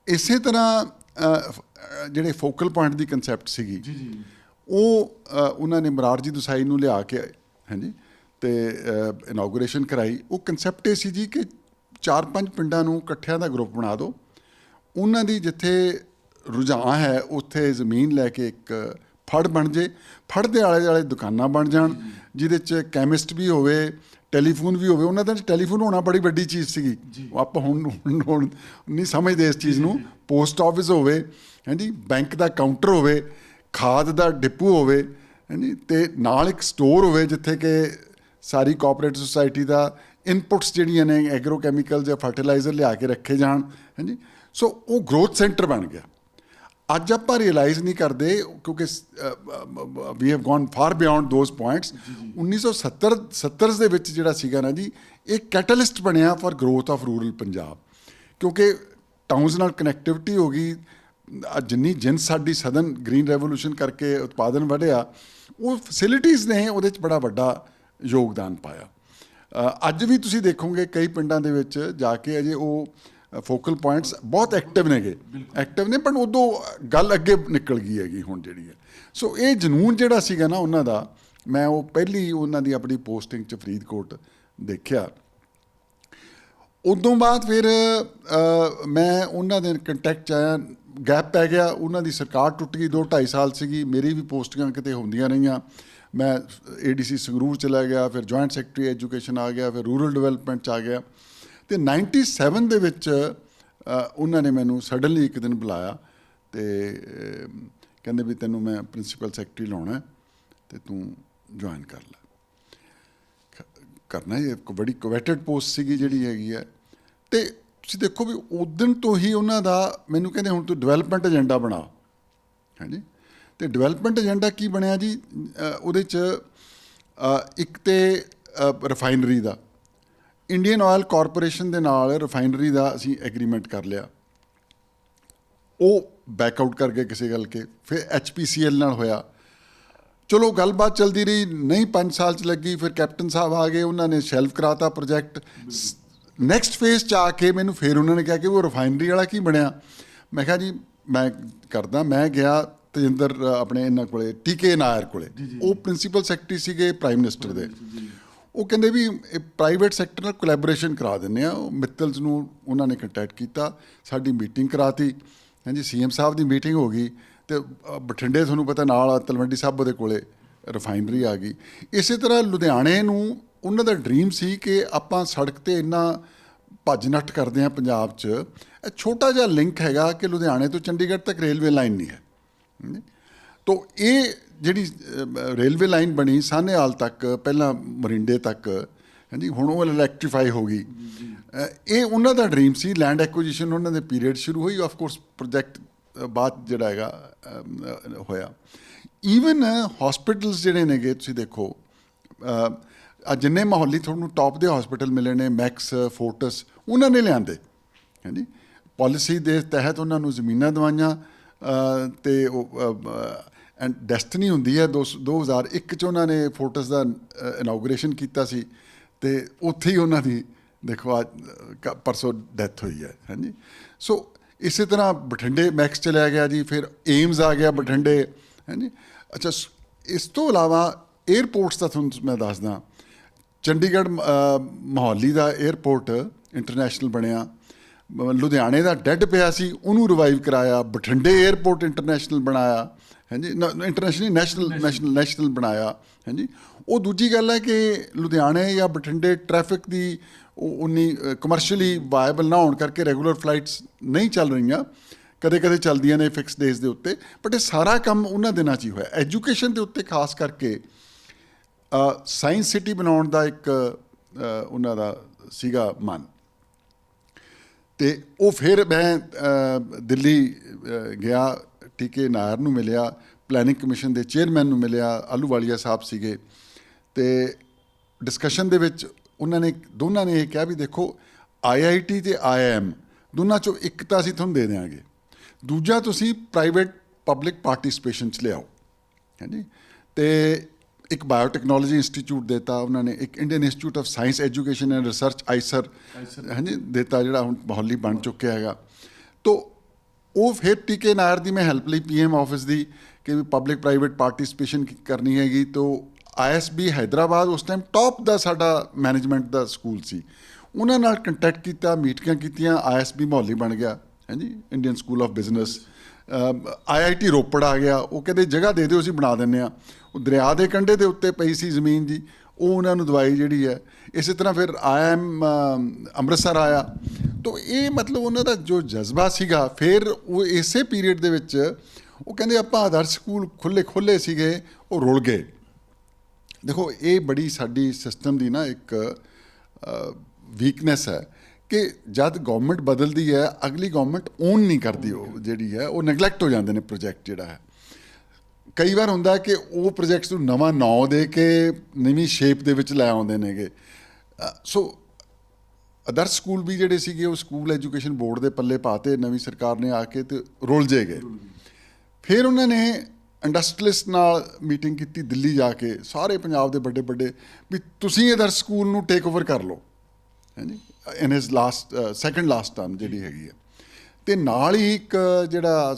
ਇਸੇ ਤਰ੍ਹਾਂ ਜਿਹੜੇ ਫੋਕਲ ਪੁਆਇੰਟ ਦੀ ਕੰਸੈਪਟ ਸੀਗੀ ਉਹ ਉਹਨਾਂ ਨੇ ਮਰਾਰਜੀ ਦੇਸਾਈ ਨੂੰ ਲਿਆ ਕੇ ਹਾਂਜੀ ਤੇ ਇਨੋਗੂਰੇਸ਼ਨ ਕਰਾਈ। ਉਹ ਕੰਸੈਪਟ ਇਹ ਸੀ ਜੀ ਕਿ 4-5 ਪਿੰਡਾਂ ਨੂੰ ਇਕੱਠਿਆਂ ਦਾ ਗਰੁੱਪ ਬਣਾ ਦਿਓ, ਉਹਨਾਂ ਦੀ ਜਿੱਥੇ ਰੁਝਾਨ ਹੈ ਉੱਥੇ ਜ਼ਮੀਨ ਲੈ ਕੇ ਇੱਕ ਫੜ ਬਣ ਜੇ, ਫੜ ਦੇ ਆਲੇ ਦੁਆਲੇ ਦੁਕਾਨਾਂ ਬਣ ਜਾਣ ਜਿਹਦੇ 'ਚ ਕੈਮਿਸਟ ਵੀ ਹੋਵੇ, ਟੈਲੀਫੋਨ ਵੀ ਹੋਵੇ। ਉਹਨਾਂ ਦਾ ਟੈਲੀਫੋਨ ਹੋਣਾ ਬੜੀ ਵੱਡੀ ਚੀਜ਼ ਸੀਗੀ, ਉਹ ਆਪਾਂ ਹੁਣ ਨਹੀਂ ਸਮਝਦੇ ਇਸ ਚੀਜ਼ ਨੂੰ। ਪੋਸਟ ਆਫਿਸ ਹੋਵੇ ਹਾਂਜੀ, ਬੈਂਕ ਦਾ ਕਾਊਂਟਰ ਹੋਵੇ, ਖਾਦ ਦਾ ਡਿਪੂ ਹੋਵੇ ਹਾਂਜੀ, ਤੇ ਨਾਲ ਇੱਕ ਸਟੋਰ ਹੋਵੇ ਜਿੱਥੇ ਕਿ ਸਾਰੀ ਕੋਆਪਰੇਟਿਵ ਸੁਸਾਇਟੀ ਦਾ ਇਨਪੁਟਸ ਜਿਹੜੀਆਂ ਨੇ ਐਗਰੋਕੈਮੀਕਲ ਜਾਂ ਫਰਟੀਲਾਈਜ਼ਰ ਲਿਆ ਕੇ ਰੱਖੇ ਜਾਣ ਹਾਂਜੀ। ਸੋ ਉਹ ਗਰੋਥ ਸੈਂਟਰ ਬਣ ਗਿਆ। ਅੱਜ ਆਪਾਂ ਰਿਅਲਾਈਜ਼ ਨਹੀਂ ਕਰਦੇ ਕਿਉਂਕਿ we have gone far beyond those points. 1970 ਦੇ ਵਿੱਚ ਜਿਹੜਾ ਸੀਗਾ ਨਾ ਜੀ, ਇਹ ਕੈਟਲਿਸਟ ਬਣਿਆ for growth of rural Punjab, ਕਿਉਂਕਿ ਟਾਊਨਸ ਨਾਲ ਕਨੈਕਟੀਵਿਟੀ ਹੋ ਗਈ। ਜਿੰਨੀ ਸਾਡੀ ਸਦਨ ਗ੍ਰੀਨ ਰੈਵੋਲੂਸ਼ਨ ਕਰਕੇ ਉਤਪਾਦਨ ਵਧਿਆ, ਉਹ ਫੈਸਿਲਿਟੀਜ਼ ਨੇ ਉਹਦੇ 'ਚ ਬੜਾ ਵੱਡਾ ਯੋਗਦਾਨ ਪਾਇਆ। ਅੱਜ ਵੀ ਤੁਸੀਂ ਦੇਖੋਗੇ ਕਈ ਪਿੰਡਾਂ ਦੇ ਵਿੱਚ ਜਾ ਕੇ ਅਜੇ ਉਹ ਫੋਕਲ ਪੁਆਇੰਟਸ ਬਹੁਤ ਐਕਟਿਵ ਨੇ, ਪਰ ਉਦੋਂ ਗੱਲ ਅੱਗੇ ਨਿਕਲ ਗਈ ਹੈਗੀ ਹੁਣ ਜਿਹੜੀ ਹੈ। ਸੋ ਇਹ ਜਨੂੰਨ ਜਿਹੜਾ ਸੀਗਾ ਨਾ ਉਹਨਾਂ ਦਾ, ਮੈਂ ਉਹ ਪਹਿਲੀ ਉਹਨਾਂ ਦੀ ਆਪਣੀ ਪੋਸਟਿੰਗ 'ਚ ਫਰੀਦਕੋਟ ਦੇਖਿਆ। ਉਦੋਂ ਬਾਅਦ ਫਿਰ ਮੈਂ ਉਹਨਾਂ ਦੇ ਕੰਟੈਕਟ 'ਚ ਆਇਆ, ਗੈਪ ਪੈ ਗਿਆ, ਉਹਨਾਂ ਦੀ ਸਰਕਾਰ ਟੁੱਟ ਗਈ, 2-2.5 ਸਾਲ ਸੀਗੀ। ਮੇਰੀ ਵੀ ਪੋਸਟਿੰਗਾਂ ਕਿਤੇ ਹੁੰਦੀਆਂ ਰਹੀਆਂ। ਮੈਂ ADC ਸੰਗਰੂਰ ਚਲਾ ਗਿਆ, ਫਿਰ ਜੁਆਇੰਟ ਸੈਕਟਰੀ ਐਜੂਕੇਸ਼ਨ ਆ ਗਿਆ, ਫਿਰ ਰੂਰਲ ਡਿਵੈਲਪਮੈਂਟ 'ਚ ਆ ਗਿਆ। ਤੇ 97 ਦੇ ਵਿੱਚ ਉਹਨਾਂ ਨੇ ਮੈਨੂੰ ਸਡਨਲੀ ਇੱਕ ਦਿਨ ਬੁਲਾਇਆ ਤੇ ਕਹਿੰਦੇ ਵੀ ਤੈਨੂੰ ਮੈਂ ਪ੍ਰਿੰਸੀਪਲ ਸੈਕਟਰੀ ਲਾਉਣਾ ਤੇ ਤੂੰ ਜੁਆਇਨ ਕਰ ਲੈ। ਕਰਨਾ ਇਹ ਬੜੀ ਕੋਵੈਟਡ ਪੋਸਟ ਸੀਗੀ ਜਿਹੜੀ ਹੈਗੀ ਹੈ। ਤੇ ਤੁਸੀਂ ਦੇਖੋ ਵੀ ਉਦਣ ਤੋਂ ਹੀ ਉਹਨਾਂ ਦਾ ਮੈਨੂੰ ਕਹਿੰਦੇ ਹੁਣ ਤੂੰ ਡਿਵੈਲਪਮੈਂਟ ਏਜੰਡਾ ਬਣਾ ਹਾਂਜੀ। ਤੇ ਡਿਵੈਲਪਮੈਂਟ ਏਜੰਡਾ ਕੀ ਬਣਿਆ ਜੀ, ਉਹਦੇ 'ਚ ਇੱਕ ਤੇ ਰਿਫਾਈਨਰੀ ਦਾ, ਇੰਡੀਅਨ ਆਇਲ ਕਾਰਪੋਰੇਸ਼ਨ ਦੇ ਨਾਲ ਰਿਫਾਈਨਰੀ ਦਾ ਅਸੀਂ ਐਗਰੀਮੈਂਟ ਕਰ ਲਿਆ। ਉਹ ਬੈਕਆਊਟ ਕਰ ਗਏ ਕਿਸੇ ਗੱਲ ਕੇ। ਫਿਰ HPCL ਨਾਲ ਹੋਇਆ, ਚਲੋ ਗੱਲਬਾਤ ਚੱਲਦੀ ਰਹੀ, ਨਹੀਂ 5 ਸਾਲ 'ਚ ਲੱਗੀ। ਫਿਰ ਕੈਪਟਨ ਸਾਹਿਬ ਆ ਗਏ, ਉਹਨਾਂ ਨੇ ਸ਼ੈਲਫ ਕਰਾਤਾ ਪ੍ਰੋਜੈਕਟ। ਨੈਕਸਟ ਫੇਜ਼ 'ਚ ਆ ਕੇ ਮੈਨੂੰ ਫਿਰ ਉਹਨਾਂ ਨੇ ਕਿਹਾ ਕਿ ਉਹ ਰਿਫਾਈਨਰੀ ਵਾਲਾ ਕੀ ਬਣਿਆ। ਮੈਂ ਕਿਹਾ ਜੀ ਮੈਂ ਕਰਦਾ। ਮੈਂ ਗਿਆ ਤੇਜਿੰਦਰ ਆਪਣੇ ਇਹਨਾਂ ਕੋਲੇ, TK ਨਾਇਰ ਕੋਲੇ, ਉਹ ਪ੍ਰਿੰਸੀਪਲ ਸੈਕਟਰੀ ਸੀਗੇ ਪ੍ਰਾਈਮ ਮਿਨਿਸਟਰ ਦੇ। ਉਹ ਕਹਿੰਦੇ ਵੀ ਇਹ ਪ੍ਰਾਈਵੇਟ ਸੈਕਟਰ ਨਾਲ ਕੋਲੈਬੋਰੇਸ਼ਨ ਕਰਾ ਦਿੰਦੇ ਆ। ਉਹ ਮਿੱਤਲਸ ਨੂੰ ਉਹਨਾਂ ਨੇ ਕੰਟੈਕਟ ਕੀਤਾ, ਸਾਡੀ ਮੀਟਿੰਗ ਕਰਾਤੀ ਹਾਂਜੀ। CM ਸਾਹਿਬ ਦੀ ਮੀਟਿੰਗ ਹੋ ਗਈ ਤੇ ਬਠਿੰਡੇ ਤੁਹਾਨੂੰ ਪਤਾ ਨਾਲ ਤਲਵੰਡੀ ਸਾਬੋ ਦੇ ਕੋਲੇ ਰਿਫਾਈਨਰੀ ਆ ਗਈ। ਇਸੇ ਤਰ੍ਹਾਂ ਲੁਧਿਆਣੇ ਨੂੰ ਉਹਨਾਂ ਦਾ ਡ੍ਰੀਮ ਸੀ ਕਿ ਆਪਾਂ ਸੜਕ 'ਤੇ ਇੰਨਾ ਭੱਜ ਨੱਠ ਕਰਦੇ ਹਾਂ ਪੰਜਾਬ 'ਚ, ਇਹ ਛੋਟਾ ਜਿਹਾ ਲਿੰਕ ਹੈਗਾ ਕਿ ਲੁਧਿਆਣੇ ਤੋਂ ਚੰਡੀਗੜ੍ਹ ਤੱਕ ਰੇਲਵੇ ਲਾਈਨ ਨਹੀਂ ਹੈ। ਤੋ ਇਹ ਜਿਹੜੀ ਰੇਲਵੇ ਲਾਈਨ ਬਣੀ ਸਾਹਨੇਵਾਲ ਤੱਕ, ਪਹਿਲਾਂ ਮਰਿੰਡੇ ਤੱਕ ਹਾਂਜੀ, ਹੁਣ ਉਹ ਇਲੈਕਟ੍ਰੀਫਾਈ ਹੋ ਗਈ। ਇਹ ਉਹਨਾਂ ਦਾ ਡ੍ਰੀਮ ਸੀ। ਲੈਂਡ ਐਕੁਜੀਸ਼ਨ ਉਹਨਾਂ ਦੇ ਪੀਰੀਅਡ ਸ਼ੁਰੂ ਹੋਈ, ਆਫ ਕੋਰਸ ਪ੍ਰੋਜੈਕਟ ਬਾਅਦ ਜਿਹੜਾ ਹੈਗਾ ਹੋਇਆ। ਈਵਨ ਹਸਪੀਟਲਸ ਜਿਹੜੇ ਨੇਗੇ ਤੁਸੀਂ ਦੇਖੋ, ਜਿੰਨੇ ਮਾਹੌਲੀ ਤੁਹਾਨੂੰ ਟੌਪ ਦੇ ਹਸਪੀਟਲ ਮਿਲੇ ਨੇ, ਮੈਕਸ, ਫੋਰਟਸ, ਉਹਨਾਂ ਨੇ ਲਿਆਂਦੇ ਹਾਂਜੀ। ਪਾਲਿਸੀ ਦੇ ਤਹਿਤ ਉਹਨਾਂ ਨੂੰ ਜ਼ਮੀਨਾਂ ਦਵਾਈਆਂ ਤੇ ਉਹ ਐਂਡ ਡੈਸਟਨੀ ਹੁੰਦੀ ਹੈ। 2001 'ਚ ਉਹਨਾਂ ਨੇ ਫੋਰਟਸ ਦਾ ਇਨੋਗੂਰੇਸ਼ਨ ਕੀਤਾ ਸੀ ਤੇ ਉੱਥੇ ਹੀ ਉਹਨਾਂ ਦੀ ਦੇਖੋ ਅੱਜ ਪਰਸੋਂ ਡੈਥ ਹੋਈ ਹੈ ਹਾਂਜੀ। ਸੋ ਇਸੇ ਤਰ੍ਹਾਂ ਬਠਿੰਡੇ ਮੈਕਸ ਚਲਿਆ ਗਿਆ ਜੀ, ਫਿਰ ਏਮਜ਼ ਆ ਗਿਆ ਬਠਿੰਡੇ ਹਾਂਜੀ। ਅੱਛਾ, ਇਸ ਤੋਂ ਇਲਾਵਾ ਏਅਰਪੋਰਟਸ ਦਾ ਤੁਹਾਨੂੰ ਮੈਂ ਦੱਸਦਾ, ਚੰਡੀਗੜ੍ਹ ਮੋਹਾਲੀ ਦਾ ਏਅਰਪੋਰਟ ਇੰਟਰਨੈਸ਼ਨਲ ਬਣਿਆ। ਲੁਧਿਆਣੇ ਦਾ ਡੈੱਡ ਪਿਆ ਸੀ, ਉਹਨੂੰ ਰਿਵਾਈਵ ਕਰਾਇਆ। ਬਠਿੰਡੇ ਏਅਰਪੋਰਟ ਇੰਟਰਨੈਸ਼ਨਲ ਬਣਾਇਆ, ਹਾਂਜੀ, ਇੰਟਰਨੈਸ਼ਨਲ ਨੈਸ਼ਨਲ ਬਣਾਇਆ, ਹਾਂਜੀ। ਉਹ ਦੂਜੀ ਗੱਲ ਹੈ ਕਿ ਲੁਧਿਆਣੇ ਜਾਂ ਬਠਿੰਡੇ ਟ੍ਰੈਫਿਕ ਦੀ ਉਨੀ ਕਮਰਸ਼ੀਅਲੀ ਵਾਇਬਲ ਨਾ ਹੋਣ ਕਰਕੇ ਰੈਗੂਲਰ ਫਲਾਈਟਸ ਨਹੀਂ ਚੱਲ ਰਹੀਆਂ, ਕਦੇ ਕਦੇ ਚੱਲਦੀਆਂ ਨੇ ਫਿਕਸ ਡੇਜ਼ ਦੇ ਉੱਤੇ, ਬਟ ਇਹ ਸਾਰਾ ਕੰਮ ਉਹਨਾਂ ਦਿਨਾਂ 'ਚ ਹੀ ਹੋਇਆ। ਐਜੂਕੇਸ਼ਨ ਦੇ ਉੱਤੇ ਖਾਸ ਕਰਕੇ ਸਾਇੰਸ ਸਿਟੀ ਬਣਾਉਣ ਦਾ ਇੱਕ ਉਹਨਾਂ ਦਾ ਸੀਗਾ ਮਨ, ਅਤੇ ਉਹ ਫਿਰ ਮੈਂ ਦਿੱਲੀ ਗਿਆ, ਟੀਕੇ ਨਾਇਰ ਨੂੰ ਮਿਲਿਆ, ਪਲੈਨਿੰਗ ਕਮਿਸ਼ਨ ਦੇ ਚੇਅਰਮੈਨ ਨੂੰ ਮਿਲਿਆ, ਆਹਲੂਵਾਲੀਆ ਸਾਹਿਬ ਸੀਗੇ, ਅਤੇ ਡਿਸਕਸ਼ਨ ਦੇ ਵਿੱਚ ਦੋਨਾਂ ਨੇ ਇਹ ਕਿਹਾ ਵੀ ਦੇਖੋ IIT ਅਤੇ IIM ਦੋਨਾਂ 'ਚੋਂ ਇੱਕ ਤਾਂ ਅਸੀਂ ਤੁਹਾਨੂੰ ਦੇ ਦਿਆਂਗੇ, ਦੂਜਾ ਤੁਸੀਂ ਪ੍ਰਾਈਵੇਟ ਪਬਲਿਕ ਪਾਰਟੀਸਪੇਸ਼ਨ 'ਚ ਲਿਆਓ, ਹਾਂਜੀ। ਅਤੇ ਇੱਕ ਬਾਇਓਟੈਕਨੋਲੋਜੀ ਇੰਸਟੀਚਿਊਟ ਦਿੱਤਾ ਉਹਨਾਂ ਨੇ, ਇੱਕ Indian institute of science education and research IISER, ਹਾਂਜੀ, ਦਿੱਤਾ, ਜਿਹੜਾ ਹੁਣ ਮੋਹਾਲੀ ਬਣ ਚੁੱਕਿਆ ਹੈਗਾ। ਤੋ ਉਹ ਫਿਰ ਟੀਕੇ ਨਾਇਰ ਦੀ ਮੈਂ ਹੈਲਪ ਲਈ PM ਆਫਿਸ ਦੀ, ਕਿ ਵੀ ਪਬਲਿਕ ਪ੍ਰਾਈਵੇਟ ਪਾਰਟੀਸਪੇਸ਼ਨ ਕਰਨੀ ਹੈਗੀ। ਤੋ ISB ਹੈਦਰਾਬਾਦ ਉਸ ਟਾਈਮ ਟੌਪ ਦਾ ਸਾਡਾ ਮੈਨੇਜਮੈਂਟ ਦਾ ਸਕੂਲ ਸੀ, ਉਹਨਾਂ ਨਾਲ ਕੰਟੈਕਟ ਕੀਤਾ, ਮੀਟਿੰਗਾਂ ਕੀਤੀਆਂ, ISB ਮੋਹਾਲੀ ਬਣ ਗਿਆ, ਹਾਂਜੀ, Indian school of business. IIT Ropar ਆ ਗਿਆ, ਉਹ ਕਹਿੰਦੇ ਜਗ੍ਹਾ ਦੇ ਦਿਓ ਅਸੀਂ ਬਣਾ ਦਿੰਦੇ ਹਾਂ। ਉਹ ਦਰਿਆ ਦੇ ਕੰਢੇ ਦੇ ਉੱਤੇ ਪਈ ਸੀ ਜ਼ਮੀਨ ਜੀ, ਉਹ ਉਹਨਾਂ ਨੂੰ ਦਵਾਈ ਜਿਹੜੀ ਹੈ। ਇਸੇ ਤਰ੍ਹਾਂ ਫਿਰ IIM ਅੰਮ੍ਰਿਤਸਰ ਆਇਆ। ਤੋ ਇਹ ਮਤਲਬ ਉਹਨਾਂ ਦਾ ਜੋ ਜਜ਼ਬਾ ਸੀਗਾ, ਫਿਰ ਉਹ ਇਸੇ ਪੀਰੀਅਡ ਦੇ ਵਿੱਚ ਉਹ ਕਹਿੰਦੇ ਆਪਾਂ ਆਦਰਸ਼ ਸਕੂਲ ਖੋਲ੍ਹੇ ਸੀਗੇ, ਉਹ ਰੁਲ ਗਏ। ਦੇਖੋ ਇਹ ਬੜੀ ਸਾਡੀ ਸਿਸਟਮ ਦੀ ਨਾ ਇੱਕ ਵੀਕਨੈਸ ਹੈ ਕਿ ਜਦ ਗਵਰਨਮੈਂਟ ਬਦਲਦੀ ਹੈ, ਅਗਲੀ ਗਵਰਨਮੈਂਟ ਓਨ ਨਹੀਂ ਕਰਦੀ, ਉਹ ਜਿਹੜੀ ਹੈ ਉਹ ਨੈਗਲੈਕਟ ਹੋ ਜਾਂਦੇ ਨੇ ਪ੍ਰੋਜੈਕਟ ਜਿਹੜਾ ਹੈ। ਕਈ ਵਾਰ ਹੁੰਦਾ ਕਿ ਉਹ ਪ੍ਰੋਜੈਕਟਸ ਨੂੰ ਨਵਾਂ ਨਾਂ ਦੇ ਕੇ ਨਵੀਂ ਸ਼ੇਪ ਦੇ ਵਿੱਚ ਲੈ ਆਉਂਦੇ ਨੇਗੇ। ਸੋ ਆਦਰਸ਼ ਸਕੂਲ ਵੀ ਜਿਹੜੇ ਸੀਗੇ ਉਹ ਸਕੂਲ ਐਜੂਕੇਸ਼ਨ ਬੋਰਡ ਦੇ ਪੱਲੇ ਪਾਤੇ ਨਵੀਂ ਸਰਕਾਰ ਨੇ ਆ ਕੇ, ਤੇ ਰੁਲ ਜੇ ਗਏ। ਫਿਰ ਉਹਨਾਂ ਨੇ ਇੰਡਸਟਰੀਲਿਸਟ ਨਾਲ ਮੀਟਿੰਗ ਕੀਤੀ ਦਿੱਲੀ ਜਾ ਕੇ, ਸਾਰੇ ਪੰਜਾਬ ਦੇ ਵੱਡੇ ਵੀ ਤੁਸੀਂ ਆਦਰਸ਼ ਸਕੂਲ ਨੂੰ ਟੇਕ ਓਵਰ ਕਰ ਲਓ, ਹਾਂਜੀ, ਇਨ ਹਿਜ਼ ਸੈਕੰਡ ਲਾਸਟ ਟਰਮ ਜਿਹੜੀ ਹੈਗੀ ਹੈ। ਅਤੇ ਨਾਲ ਹੀ ਇੱਕ ਜਿਹੜਾ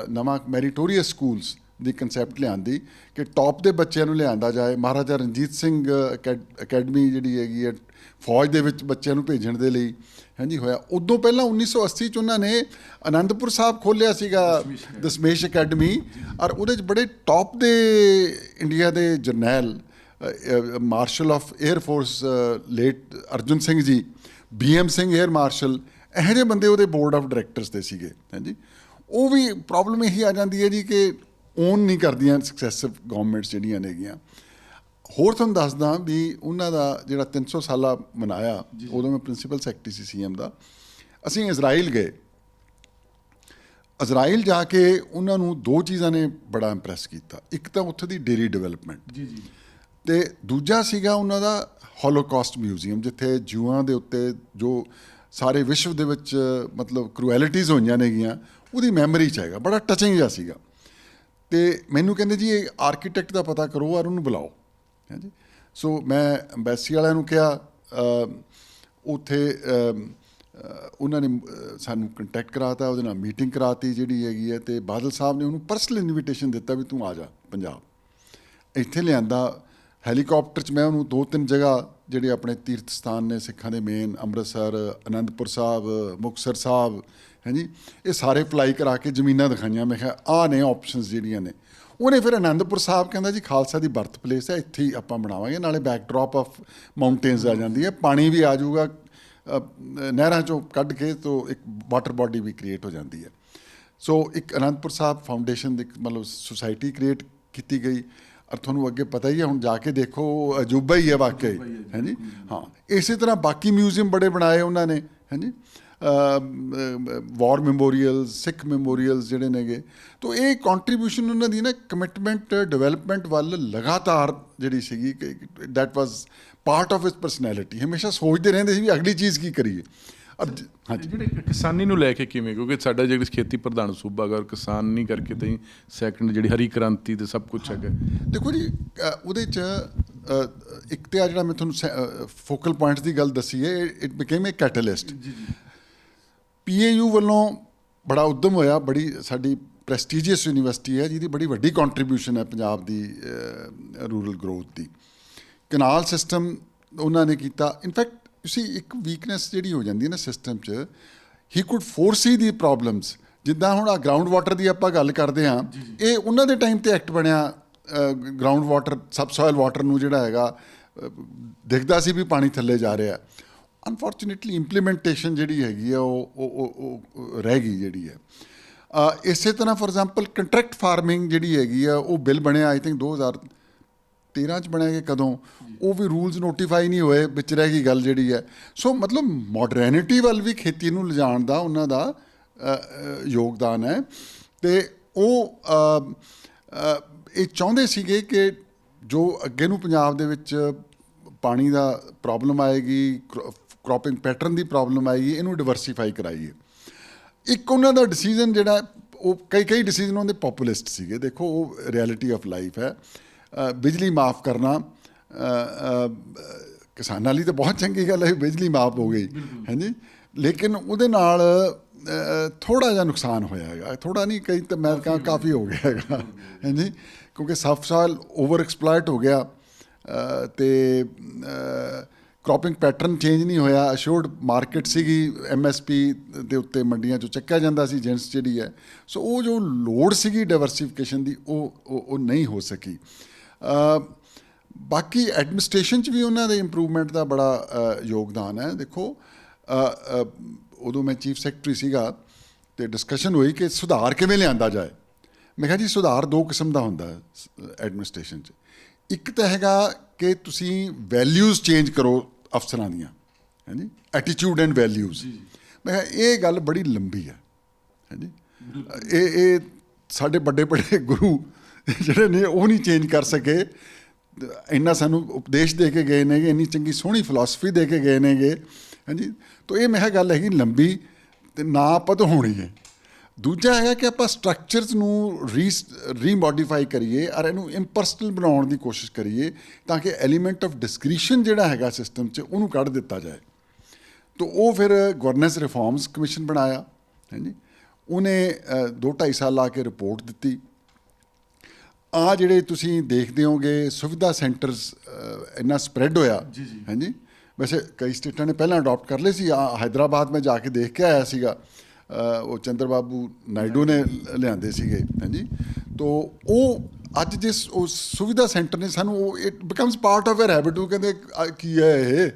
ਨਵਾਂ ਮੈਰੀਟੋਰੀਅਸ ਸਕੂਲਸ ਦੀ ਕੰਸੈਪਟ ਲਿਆਂਦੀ ਕਿ ਟੌਪ ਦੇ ਬੱਚਿਆਂ ਨੂੰ ਲਿਆਂਦਾ ਜਾਏ। ਮਹਾਰਾਜਾ ਰਣਜੀਤ ਸਿੰਘ ਅਕੈਡਮੀ ਜਿਹੜੀ ਹੈਗੀ ਹੈ ਫੌਜ ਦੇ ਵਿੱਚ ਬੱਚਿਆਂ ਨੂੰ ਭੇਜਣ ਦੇ ਲਈ, ਹਾਂਜੀ, ਹੋਇਆ। ਉਦੋਂ ਪਹਿਲਾਂ 1980 'ਚ ਉਹਨਾਂ ਨੇ ਅਨੰਦਪੁਰ ਸਾਹਿਬ ਖੋਲ੍ਹਿਆ ਸੀਗਾ ਦਸ਼ਮੇਸ਼ ਅਕੈਡਮੀ, ਔਰ ਉਹਦੇ 'ਚ ਬੜੇ ਟੌਪ ਦੇ ਇੰਡੀਆ ਦੇ ਜਰਨੈਲ, marshal of air force late Arjan Singh ji, BM Singh air marshal, ਇਹੋ ਜਿਹੇ ਬੰਦੇ ਉਹਦੇ ਬੋਰਡ ਆਫ ਡਾਇਰੈਕਟਰਸ ਦੇ ਸੀਗੇ, ਹਾਂਜੀ। ਉਹ ਵੀ ਪ੍ਰੋਬਲਮ ਇਹੀ ਆ ਜਾਂਦੀ ਹੈ ਜੀ ਕਿ ਓਨ ਨਹੀਂ ਕਰਦੀਆਂ ਸਕਸੈਸਿਵ ਗਵਰਨਮੈਂਟਸ ਜਿਹੜੀਆਂ ਨੇਗੀਆਂ। ਹੋਰ ਤੁਹਾਨੂੰ ਦੱਸਦਾ ਵੀ ਉਹਨਾਂ ਦਾ ਜਿਹੜਾ 300 ਸਾਲਾ ਮਨਾਇਆ, ਉਦੋਂ ਮੈਂ ਪ੍ਰਿੰਸੀਪਲ ਸੈਕਟਰੀ ਸੀ CM ਦਾ। ਅਸੀਂ ਇਜ਼ਰਾਈਲ ਗਏ। ਇਜ਼ਰਾਈਲ ਜਾ ਕੇ ਉਹਨਾਂ ਨੂੰ ਦੋ ਚੀਜ਼ਾਂ ਨੇ ਬੜਾ ਇੰਪ੍ਰੈਸ ਕੀਤਾ। ਇੱਕ ਤਾਂ ਉੱਥੇ ਦੀ ਡੇਰੀ ਡਿਵੈਲਪਮੈਂਟ, ਅਤੇ ਦੂਜਾ ਸੀਗਾ ਉਹਨਾਂ ਦਾ ਹੋਲੋਕਾਸਟ ਮਿਊਜ਼ੀਅਮ, ਜਿੱਥੇ ਜਿਊਆਂ ਦੇ ਉੱਤੇ ਜੋ ਸਾਰੇ ਵਿਸ਼ਵ ਦੇ ਵਿੱਚ ਮਤਲਬ ਕਰੂਐਲਿਟੀਜ਼ ਹੋਈਆਂ ਨੇਗੀਆਂ, ਉਹਦੀ ਮੈਮਰੀ 'ਚ ਹੈਗਾ। ਬੜਾ ਟਚਿੰਗ ਜਿਹਾ ਸੀਗਾ। ਅਤੇ ਮੈਨੂੰ ਕਹਿੰਦੇ ਜੀ ਇਹ ਆਰਕੀਟੈਕਟ ਦਾ ਪਤਾ ਕਰੋ ਔਰ ਉਹਨੂੰ ਬੁਲਾਓ, ਹਾਂਜੀ। ਸੋ ਮੈਂ ਐਮਬੈਸੀ ਵਾਲਿਆਂ ਨੂੰ ਕਿਹਾ, ਉੱਥੇ ਉਹਨਾਂ ਨੇ ਸਾਨੂੰ ਕੰਟੈਕਟ ਕਰਾਤਾ, ਉਹਦੇ ਨਾਲ ਮੀਟਿੰਗ ਕਰਾਤੀ ਜਿਹੜੀ ਹੈਗੀ ਹੈ, ਅਤੇ ਬਾਦਲ ਸਾਹਿਬ ਨੇ ਉਹਨੂੰ ਪਰਸਨਲ ਇਨਵੀਟੇਸ਼ਨ ਦਿੱਤਾ ਵੀ ਤੂੰ ਆ ਜਾ ਪੰਜਾਬ। ਇੱਥੇ ਲਿਆਂਦਾ ਹੈਲੀਕਾਪਟਰ 'ਚ, ਮੈਂ ਉਹਨੂੰ 2-3 ਜਗ੍ਹਾ ਜਿਹੜੇ ਆਪਣੇ ਤੀਰਥ ਸਥਾਨ ਨੇ ਸਿੱਖਾਂ ਦੇ ਮੇਨ, ਅੰਮ੍ਰਿਤਸਰ, ਅਨੰਦਪੁਰ ਸਾਹਿਬ, ਮੁਕਤਸਰ ਸਾਹਿਬ, ਹਾਂਜੀ, ਇਹ ਸਾਰੇ ਫਲਾਈ ਕਰਾ ਕੇ ਜ਼ਮੀਨਾਂ ਦਿਖਾਈਆਂ। ਮੈਂ ਕਿਹਾ ਆਹ ਨੇ ਆਪਸ਼ਨਸ ਜਿਹੜੀਆਂ ਨੇ। ਉਹਨੇ ਫਿਰ ਅਨੰਦਪੁਰ ਸਾਹਿਬ ਕਹਿੰਦਾ ਜੀ ਖਾਲਸਾ ਦੀ ਬਰਥ ਪਲੇਸ ਹੈ, ਇੱਥੇ ਹੀ ਆਪਾਂ ਬਣਾਵਾਂਗੇ, ਨਾਲੇ ਬੈਕਡ੍ਰੌਪ ਆਫ ਮਾਊਂਟੇਨਸ ਆ ਜਾਂਦੀ ਹੈ, ਪਾਣੀ ਵੀ ਆ ਜਾਊਗਾ ਨਹਿਰਾਂ 'ਚੋਂ ਕੱਢ ਕੇ, ਤੋਂ ਇੱਕ ਵਾਟਰ ਬਾਡੀ ਵੀ ਕ੍ਰੀਏਟ ਹੋ ਜਾਂਦੀ ਹੈ। ਸੋ ਇੱਕ ਅਨੰਦਪੁਰ ਸਾਹਿਬ ਫਾਊਂਡੇਸ਼ਨ ਦੀ ਮਤਲਬ ਸੁਸਾਇਟੀ ਕ੍ਰੀਏਟ ਕੀਤੀ ਗਈ। ਔਰ ਤੁਹਾਨੂੰ ਅੱਗੇ ਪਤਾ ਹੀ ਹੈ, ਹੁਣ ਜਾ ਕੇ ਦੇਖੋ ਅਜੂਬਾ ਹੀ ਹੈ ਵਾਕਈ, ਹਾਂਜੀ। ਹਾਂ, ਇਸੇ ਤਰ੍ਹਾਂ ਬਾਕੀ ਮਿਊਜ਼ੀਅਮ ਬੜੇ ਬਣਾਏ ਉਹਨਾਂ ਨੇ, ਹਾਂਜੀ, ਵਾਰ ਮੈਮੋਰੀਅਲਸ, ਸਿੱਖ ਮੈਮੋਰੀਅਲਸ ਜਿਹੜੇ ਨੇਗੇ। ਤੋ ਇਹ ਕੰਟਰੀਬਿਊਸ਼ਨ ਉਹਨਾਂ ਦੀ ਨਾ ਕਮਿਟਮੈਂਟ ਡਿਵੈਲਪਮੈਂਟ ਵੱਲ ਲਗਾਤਾਰ ਜਿਹੜੀ ਸੀਗੀ, ਕਿ that was part of his personality. ਹਮੇਸ਼ਾ ਸੋਚਦੇ ਰਹਿੰਦੇ ਸੀ ਵੀ ਅਗਲੀ ਚੀਜ਼ ਕੀ ਕਰੀਏ। ਹਾਂਜੀ, ਜਿਹੜੇ ਕਿਸਾਨੀ ਨੂੰ ਲੈ ਕੇ ਕਿਵੇਂ, ਕਿਉਂਕਿ ਸਾਡਾ ਜਿਹੜੀ ਖੇਤੀ ਪ੍ਰਧਾਨ ਸੂਬਾ ਅਗਰ ਕਿਸਾਨੀ ਕਰਕੇ ਤਾਂ ਸੈਕਿੰਡ ਜਿਹੜੀ ਹਰੀ ਕ੍ਰਾਂਤੀ ਤੇ ਸਭ ਕੁਛ ਹੈਗਾ। ਦੇਖੋ ਜੀ, ਉਹਦੇ 'ਚ ਇੱਕ ਤਾਂ ਆ ਜਿਹੜਾ ਮੈਂ ਤੁਹਾਨੂੰ ਫੋਕਲ ਪੁਆਇੰਟਸ ਦੀ ਗੱਲ ਦੱਸੀ ਹੈ, ਇਟ ਬਿਕੇਮ ਏ ਕੈਟਲਿਸਟ। PAU ਵੱਲੋਂ ਬੜਾ ਉੱਦਮ ਹੋਇਆ, ਬੜੀ ਸਾਡੀ ਪ੍ਰੈਸਟੀਜੀਅਸ ਯੂਨੀਵਰਸਿਟੀ ਹੈ ਜਿਹਦੀ ਬੜੀ ਵੱਡੀ ਕੰਟਰੀਬਿਊਸ਼ਨ ਹੈ ਪੰਜਾਬ ਦੀ ਰੂਰਲ ਗਰੋਥ ਦੀ। ਕਨਾਲ ਸਿਸਟਮ ਉਹਨਾਂ ਨੇ ਕੀਤਾ। ਇਨਫੈਕਟ ਤੁਸੀਂ ਇੱਕ ਵੀਕਨੈਸ ਜਿਹੜੀ ਹੋ ਜਾਂਦੀ ਹੈ ਨਾ ਸਿਸਟਮ 'ਚ, ਹੀ ਕੁਡ ਫੋਰਸੀ ਦੀ ਪ੍ਰੋਬਲਮਸ। ਜਿੱਦਾਂ ਹੁਣ ਆ ਗਰਾਊਂਡ ਵਾਟਰ ਦੀ ਆਪਾਂ ਗੱਲ ਕਰਦੇ ਹਾਂ, ਇਹ ਉਹਨਾਂ ਦੇ ਟਾਈਮ ਤੇ ਐਕਟ ਬਣਿਆ, ਗਰਾਊਂਡ ਵਾਟਰ ਸਬਸੋਇਲ ਵਾਟਰ ਨੂੰ ਜਿਹੜਾ ਹੈਗਾ ਦਿਖਦਾ ਸੀ ਵੀ ਪਾਣੀ ਥੱਲੇ ਜਾ ਰਿਹਾ। ਅਨਫੋਰਚੂਨੇਟਲੀ ਇੰਪਲੀਮੈਂਟੇਸ਼ਨ ਜਿਹੜੀ ਹੈਗੀ ਆ ਉਹ ਰਹਿ ਗਈ ਜਿਹੜੀ ਹੈ। ਇਸੇ ਤਰ੍ਹਾਂ ਫੋਰ ਐਗਜ਼ਾਮਪਲ ਕੰਟਰੈਕਟ ਫਾਰਮਿੰਗ ਜਿਹੜੀ ਹੈਗੀ ਆ, ਉਹ ਬਿੱਲ ਬਣਿਆ ਆਈ ਥਿੰਕ 2013 'ਚ ਬਣਿਆ ਕਿ ਕਦੋਂ, ਉਹ ਵੀ ਰੂਲਸ ਨੋਟੀਫਾਈ ਨਹੀਂ ਹੋਏ, ਵਿੱਚ ਰਹਿ ਗਈ ਗੱਲ ਜਿਹੜੀ ਹੈ। ਸੋ ਮਤਲਬ ਮੋਡਰਨਿਟੀ ਵੱਲ ਵੀ ਖੇਤੀ ਨੂੰ ਲਿਜਾਣ ਦਾ ਉਹਨਾਂ ਦਾ ਯੋਗਦਾਨ ਹੈ। ਅਤੇ ਉਹ ਇਹ ਚਾਹੁੰਦੇ ਸੀਗੇ ਕਿ ਜੋ ਅੱਗੇ ਨੂੰ ਪੰਜਾਬ ਦੇ ਵਿੱਚ ਪਾਣੀ ਦਾ ਪ੍ਰੋਬਲਮ ਆਏਗੀ, ਕ੍ਰੋਪਿੰਗ ਪੈਟਰਨ ਦੀ ਪ੍ਰੋਬਲਮ ਆਏਗੀ, ਇਹਨੂੰ ਡਿਵਰਸੀਫਾਈ ਕਰਾਈਏ। ਇੱਕ ਉਹਨਾਂ ਦਾ ਡਿਸੀਜ਼ਨ ਜਿਹੜਾ, ਉਹ ਕਈ ਡਿਸੀਜ਼ਨ ਉਹਦੇ ਪੋਪੂਲਿਸਟ ਸੀਗੇ। ਦੇਖੋ ਉਹ ਰਿਐਲਿਟੀ ਆਫ ਲਾਈਫ ਹੈ। ਬਿਜਲੀ ਮਾਫ ਕਰਨਾ ਕਿਸਾਨਾਂ ਲਈ ਤਾਂ ਬਹੁਤ ਚੰਗੀ ਗੱਲ ਹੈ, ਬਿਜਲੀ ਮਾਫ ਹੋ ਗਈ ਹੈ ਜੀ, ਲੇਕਿਨ ਉਹਦੇ ਨਾਲ ਥੋੜ੍ਹਾ ਜਿਹਾ ਨੁਕਸਾਨ ਹੋਇਆ ਹੈਗਾ, ਥੋੜ੍ਹਾ ਨਹੀਂ, ਕਈ ਤਾਂ ਮੈਂ ਕਹਾਂ ਕਾਫੀ ਹੋ ਗਿਆ ਹੈਗਾ ਹੈ ਜੀ, ਕਿਉਂਕਿ ਸਬਸੋਇਲ ਓਵਰ ਐਕਸਪਲੋਇਟ ਹੋ ਗਿਆ ਅਤੇ ਕ੍ਰੋਪਿੰਗ ਪੈਟਰਨ ਚੇਂਜ ਨਹੀਂ ਹੋਇਆ। ਅਸ਼ੋਰਡ ਮਾਰਕੀਟ ਸੀਗੀ, MSP ਦੇ ਉੱਤੇ ਮੰਡੀਆਂ 'ਚੋਂ ਚੱਕਿਆ ਜਾਂਦਾ ਸੀ ਜਿਣਸ ਜਿਹੜੀ ਹੈ। ਸੋ ਉਹ ਜੋ ਲੋੜ ਸੀਗੀ ਡਾਇਵਰਸੀਫਿਕੇਸ਼ਨ ਦੀ, ਉਹ ਨਹੀਂ ਹੋ ਸਕੀ। ਬਾਕੀ ਐਡਮਿਨਿਸਟ੍ਰੇਸ਼ਨ 'ਚ ਵੀ ਉਹਨਾਂ ਦੇ ਇੰਪਰੂਵਮੈਂਟ ਦਾ ਬੜਾ ਯੋਗਦਾਨ ਹੈ। ਦੇਖੋ ਉਦੋਂ ਮੈਂ ਚੀਫ ਸੈਕਟਰੀ ਸੀਗਾ ਅਤੇ ਡਿਸਕਸ਼ਨ ਹੋਈ ਕਿ ਸੁਧਾਰ ਕਿਵੇਂ ਲਿਆਂਦਾ ਜਾਏ। ਮੈਂ ਕਿਹਾ ਜੀ ਸੁਧਾਰ ਦੋ ਕਿਸਮ ਦਾ ਹੁੰਦਾ ਐਡਮਿਨਿਸਟ੍ਰੇਸ਼ਨ 'ਚ। ਇੱਕ ਤਾਂ ਹੈਗਾ ਕਿ ਤੁਸੀਂ ਵੈਲਿਊਜ਼ ਚੇਂਜ ਕਰੋ ਅਫਸਰਾਂ ਦੀਆਂ, ਹੈ ਜੀ, ਐਟੀਟਿਊਡ ਐਂਡ ਵੈਲਿਊਜ਼। ਮੈਂ ਕਿਹਾ ਇਹ ਗੱਲ ਬੜੀ ਲੰਬੀ ਹੈ ਜੀ, ਇਹ ਸਾਡੇ ਵੱਡੇ ਗੁਰੂ ਜਿਹੜੇ ਨੇ ਉਹ ਨਹੀਂ ਚੇਂਜ ਕਰ ਸਕੇ। ਇੰਨਾ ਸਾਨੂੰ ਉਪਦੇਸ਼ ਦੇ ਕੇ ਗਏ ਨੇਗੇ, ਇੰਨੀ ਚੰਗੀ ਸੋਹਣੀ ਫਿਲਾਸਫੀ ਦੇ ਕੇ ਗਏ ਨੇਗੇ, ਹਾਂਜੀ। ਤਾਂ ਇਹ ਮੈਂ ਕਿਹਾ ਗੱਲ ਹੈਗੀ ਲੰਬੀ ਅਤੇ ਨਾ ਆਪਾਂ ਤਾਂ ਹੋਣੀ ਹੈ। ਦੂਜਾ ਹੈਗਾ ਕਿ ਆਪਾਂ ਸਟਰਕਚਰਸ ਨੂੰ ਰੀਮੋਡੀਫਾਈ ਕਰੀਏ ਔਰ ਇਹਨੂੰ ਇੰਪਰਸਨਲ ਬਣਾਉਣ ਦੀ ਕੋਸ਼ਿਸ਼ ਕਰੀਏ, ਤਾਂ ਕਿ ਐਲੀਮੈਂਟ ਆਫ ਡਿਸਕ੍ਰਿਸ਼ਨ ਜਿਹੜਾ ਹੈਗਾ ਸਿਸਟਮ 'ਚ ਉਹਨੂੰ ਕੱਢ ਦਿੱਤਾ ਜਾਏ। ਤਾਂ ਉਹ ਫਿਰ ਗਵਰਨੈਂਸ ਰਿਫਾਰਮਸ ਕਮਿਸ਼ਨ ਬਣਾਇਆ ਹੈ ਜੀ, ਉਹਨੇ 2-2.5 ਸਾਲ ਲਾ ਕੇ ਰਿਪੋਰਟ ਦਿੱਤੀ। ਆਹ ਜਿਹੜੇ ਤੁਸੀਂ ਦੇਖਦੇ ਹੋਗੇ ਸੁਵਿਧਾ ਸੈਂਟਰਸ ਇੰਨਾ ਸਪਰੈਡ ਹੋਇਆ ਹੈ ਜੀ। ਵੈਸੇ ਕਈ ਸਟੇਟਾਂ ਨੇ ਪਹਿਲਾਂ ਅਡੋਪਟ ਕਰ ਲਏ ਸੀ। ਹੈਦਰਾਬਾਦ ਮੈਂ ਜਾ ਕੇ ਦੇਖ ਕੇ ਆਇਆ ਸੀਗਾ, ਉਹ ਚੰਦਰ ਬਾਬੂ ਨਾਇਡੂ ਨੇ ਲਿਆਂਦੇ ਸੀਗੇ ਹਾਂਜੀ। ਤੋ ਉਹ ਅੱਜ ਜਿਸ ਉਹ ਸੁਵਿਧਾ ਸੈਂਟਰ ਨੇ ਸਾਨੂੰ, ਉਹ it becomes part of air habit. ਉਹ ਕਹਿੰਦੇ ਕੀ ਹੈ ਇਹ,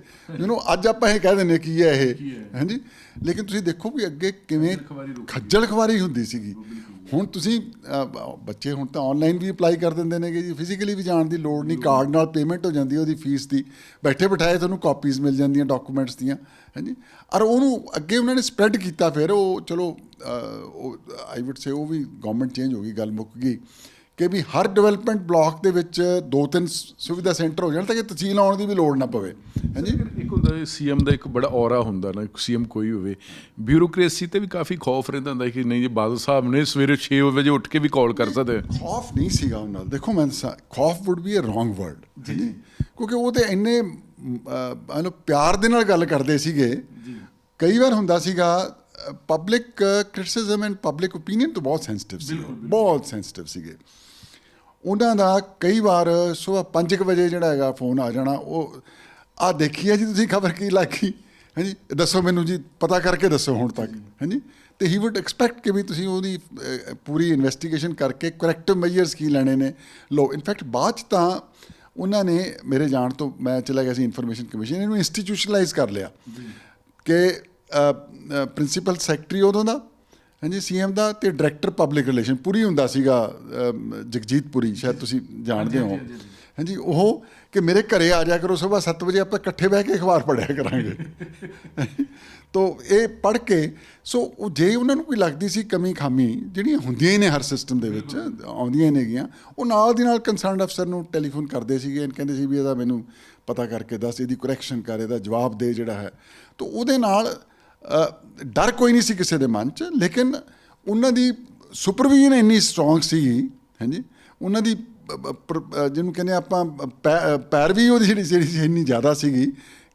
ਅੱਜ ਆਪਾਂ ਇਹ ਕਹਿ ਦਿੰਦੇ ਕੀ ਹੈ ਇਹ, ਹਾਂਜੀ। ਲੇਕਿਨ ਤੁਸੀਂ ਦੇਖੋ ਵੀ ਅੱਗੇ ਕਿਵੇਂ ਖੱਜਲ ਖਵਾਰੀ ਹੁੰਦੀ ਸੀਗੀ। ਹੁਣ ਤੁਸੀਂ ਬੱਚੇ ਹੁਣ ਤਾਂ ਆਨਲਾਈਨ ਵੀ ਅਪਲਾਈ ਕਰ ਦਿੰਦੇ ਨੇਗੇ ਜੀ, ਫਿਜ਼ੀਕਲੀ ਵੀ ਜਾਣ ਦੀ ਲੋੜ ਨਹੀਂ, ਕਾਰਡ ਨਾਲ ਪੇਮੈਂਟ ਹੋ ਜਾਂਦੀ ਉਹਦੀ ਫੀਸ ਦੀ, ਬੈਠੇ ਬਿਠਾਏ ਤੁਹਾਨੂੰ ਕਾਪੀਜ਼ ਮਿਲ ਜਾਂਦੀਆਂ ਡਾਕੂਮੈਂਟਸ ਦੀਆਂ, ਹਾਂਜੀ। ਔਰ ਉਹਨੂੰ ਅੱਗੇ ਉਹਨਾਂ ਨੇ ਸਪਰੈਡ ਕੀਤਾ। ਫਿਰ ਉਹ ਚਲੋ ਆਈ ਵੁੱਡ ਸੇ ਉਹ ਵੀ ਗਵਰਨਮੈਂਟ ਚੇਂਜ ਹੋ ਗਈ, ਗੱਲ ਮੁੱਕ ਗਈ ਕਿ ਵੀ ਹਰ ਡਿਵੈਲਪਮੈਂਟ ਬਲਾਕ ਦੇ ਵਿੱਚ 2-3 ਸੁਵਿਧਾ ਸੈਂਟਰ ਹੋ ਜਾਣ ਤਾਂ ਕਿ ਤਹਿਸੀਲ ਆਉਣ ਦੀ ਵੀ ਲੋੜ ਨਾ ਪਵੇ, ਹਾਂਜੀ। ਇੱਕ ਹੁੰਦਾ CM ਦਾ ਇੱਕ ਬੜਾ ਔਰਾ ਹੁੰਦਾ ਨਾ, CM ਕੋਈ ਹੋਵੇ, ਬਿਊਰੋਕ੍ਰੇਸੀ ਤੇ ਵੀ ਕਾਫੀ ਖੌਫ ਰਹਿੰਦਾ ਹੁੰਦਾ ਕਿ ਨਹੀਂ ਜੀ ਬਾਦਲ ਸਾਹਿਬ ਨੇ ਸਵੇਰੇ 6 ਵਜੇ ਉੱਠ ਕੇ ਵੀ ਕਾਲ ਕਰ ਸਕਦੇ। ਖੌਫ ਨਹੀਂ ਸੀਗਾ ਉਹਨਾਂ ਨਾਲ। ਦੇਖੋ ਮੈਂ ਦੱਸਾਂ, ਖੌਫ would be a wrong word ਜੀ, ਕਿਉਂਕਿ ਉਹ ਤਾਂ ਇੰਨੇ ਪਿਆਰ ਦੇ ਨਾਲ ਗੱਲ ਕਰਦੇ ਸੀਗੇ। ਕਈ ਵਾਰ ਹੁੰਦਾ ਸੀਗਾ public criticism and public opinion ਤੋਂ ਬਹੁਤ ਸੈਂਸਿਟਿਵ ਸੀ, ਬਹੁਤ ਸੈਂਸਿਟਿਵ ਸੀਗੇ। ਉਹਨਾਂ ਦਾ ਕਈ ਵਾਰ ਸੁਬਾਹ 5 ਵਜੇ ਜਿਹੜਾ ਹੈਗਾ ਫੋਨ ਆ ਜਾਣਾ, ਉਹ ਆਹ ਦੇਖੀ ਹੈ ਜੀ ਤੁਸੀਂ ਖਬਰ ਕੀ ਲੱਗੀ, ਹਾਂਜੀ ਦੱਸੋ ਮੈਨੂੰ ਜੀ, ਪਤਾ ਕਰਕੇ ਦੱਸੋ ਹੁਣ ਤੱਕ, ਹਾਂਜੀ। ਅਤੇ ਹੀ ਵੁੱਡ ਐਕਸਪੈਕਟ ਕਿ ਵੀ ਤੁਸੀਂ ਉਹਦੀ ਪੂਰੀ ਇਨਵੈਸਟੀਗੇਸ਼ਨ ਕਰਕੇ ਕਰੈਕਟਿਵ ਮੈਜਰਸ ਕੀ ਲੈਣੇ ਨੇ ਲਓ। ਇਨਫੈਕਟ ਬਾਅਦ 'ਚ ਤਾਂ ਉਹਨਾਂ ਨੇ ਮੇਰੇ ਜਾਣ ਤੋਂ, ਮੈਂ ਚਲਾ ਗਿਆ ਸੀ ਇਨਫੋਰਮੇਸ਼ਨ ਕਮਿਸ਼ਨ, ਇਹਨੂੰ ਇੰਸਟੀਟਿਊਸ਼ਨਲਾਈਜ਼ ਕਰ ਲਿਆ ਕਿ ਪ੍ਰਿੰਸੀਪਲ ਸੈਕਟਰੀ ਉਦੋਂ ਦਾ, ਹਾਂਜੀ, CM ਦਾ, ਅਤੇ ਡਾਇਰੈਕਟਰ ਪਬਲਿਕ ਰਿਲੇਸ਼ਨ ਪੁਰੀ ਹੁੰਦਾ ਸੀਗਾ, ਜਗਜੀਤ ਪੁਰੀ, ਸ਼ਾਇਦ ਤੁਸੀਂ ਜਾਣਦੇ ਹੋ, ਹਾਂਜੀ। ਉਹ ਕਿ ਮੇਰੇ ਘਰੇ ਆ ਜਾ ਕਰੋ ਸੁਬਾਹ 7 ਵਜੇ, ਆਪਾਂ ਇਕੱਠੇ ਬਹਿ ਕੇ ਅਖਬਾਰ ਪੜ੍ਹਿਆ ਕਰਾਂਗੇ। ਤੋ ਇਹ ਪੜ੍ਹ ਕੇ, ਸੋ ਉਹ ਜੇ ਉਹਨਾਂ ਨੂੰ ਕੋਈ ਲੱਗਦੀ ਸੀ ਕਮੀ ਖਾਮੀ, ਜਿਹੜੀਆਂ ਹੁੰਦੀਆਂ ਹੀ ਨੇ ਹਰ ਸਿਸਟਮ ਦੇ ਵਿੱਚ ਆਉਂਦੀਆਂ ਨੇਗੀਆਂ, ਉਹ ਨਾਲ ਦੀ ਨਾਲ ਕੰਸਰਨਡ ਅਫਸਰ ਨੂੰ ਟੈਲੀਫੋਨ ਕਰਦੇ ਸੀਗੇ, ਕਹਿੰਦੇ ਸੀ ਵੀ ਇਹਦਾ ਮੈਨੂੰ ਪਤਾ ਕਰਕੇ ਦੱਸ, ਇਹਦੀ ਕਰੈਕਸ਼ਨ ਕਰ, ਇਹਦਾ ਜਵਾਬ ਦੇ ਜਿਹੜਾ ਹੈ। ਤਾਂ ਉਹਦੇ ਨਾਲ ਡਰ ਕੋਈ ਨਹੀਂ ਸੀ ਕਿਸੇ ਦੇ ਮਨ 'ਚ, ਲੇਕਿਨ ਉਹਨਾਂ ਦੀ ਸੁਪਰਵਿਜ਼ਨ ਇੰਨੀ ਸਟਰੋਂਗ ਸੀਗੀ, ਹਾਂਜੀ। ਉਹਨਾਂ ਦੀ ਜਿਹਨੂੰ ਕਹਿੰਦੇ ਆਪਾਂ ਪੈਰਵੀ ਉਹਦੀ ਜਿਹੜੀ ਇੰਨੀ ਜ਼ਿਆਦਾ ਸੀਗੀ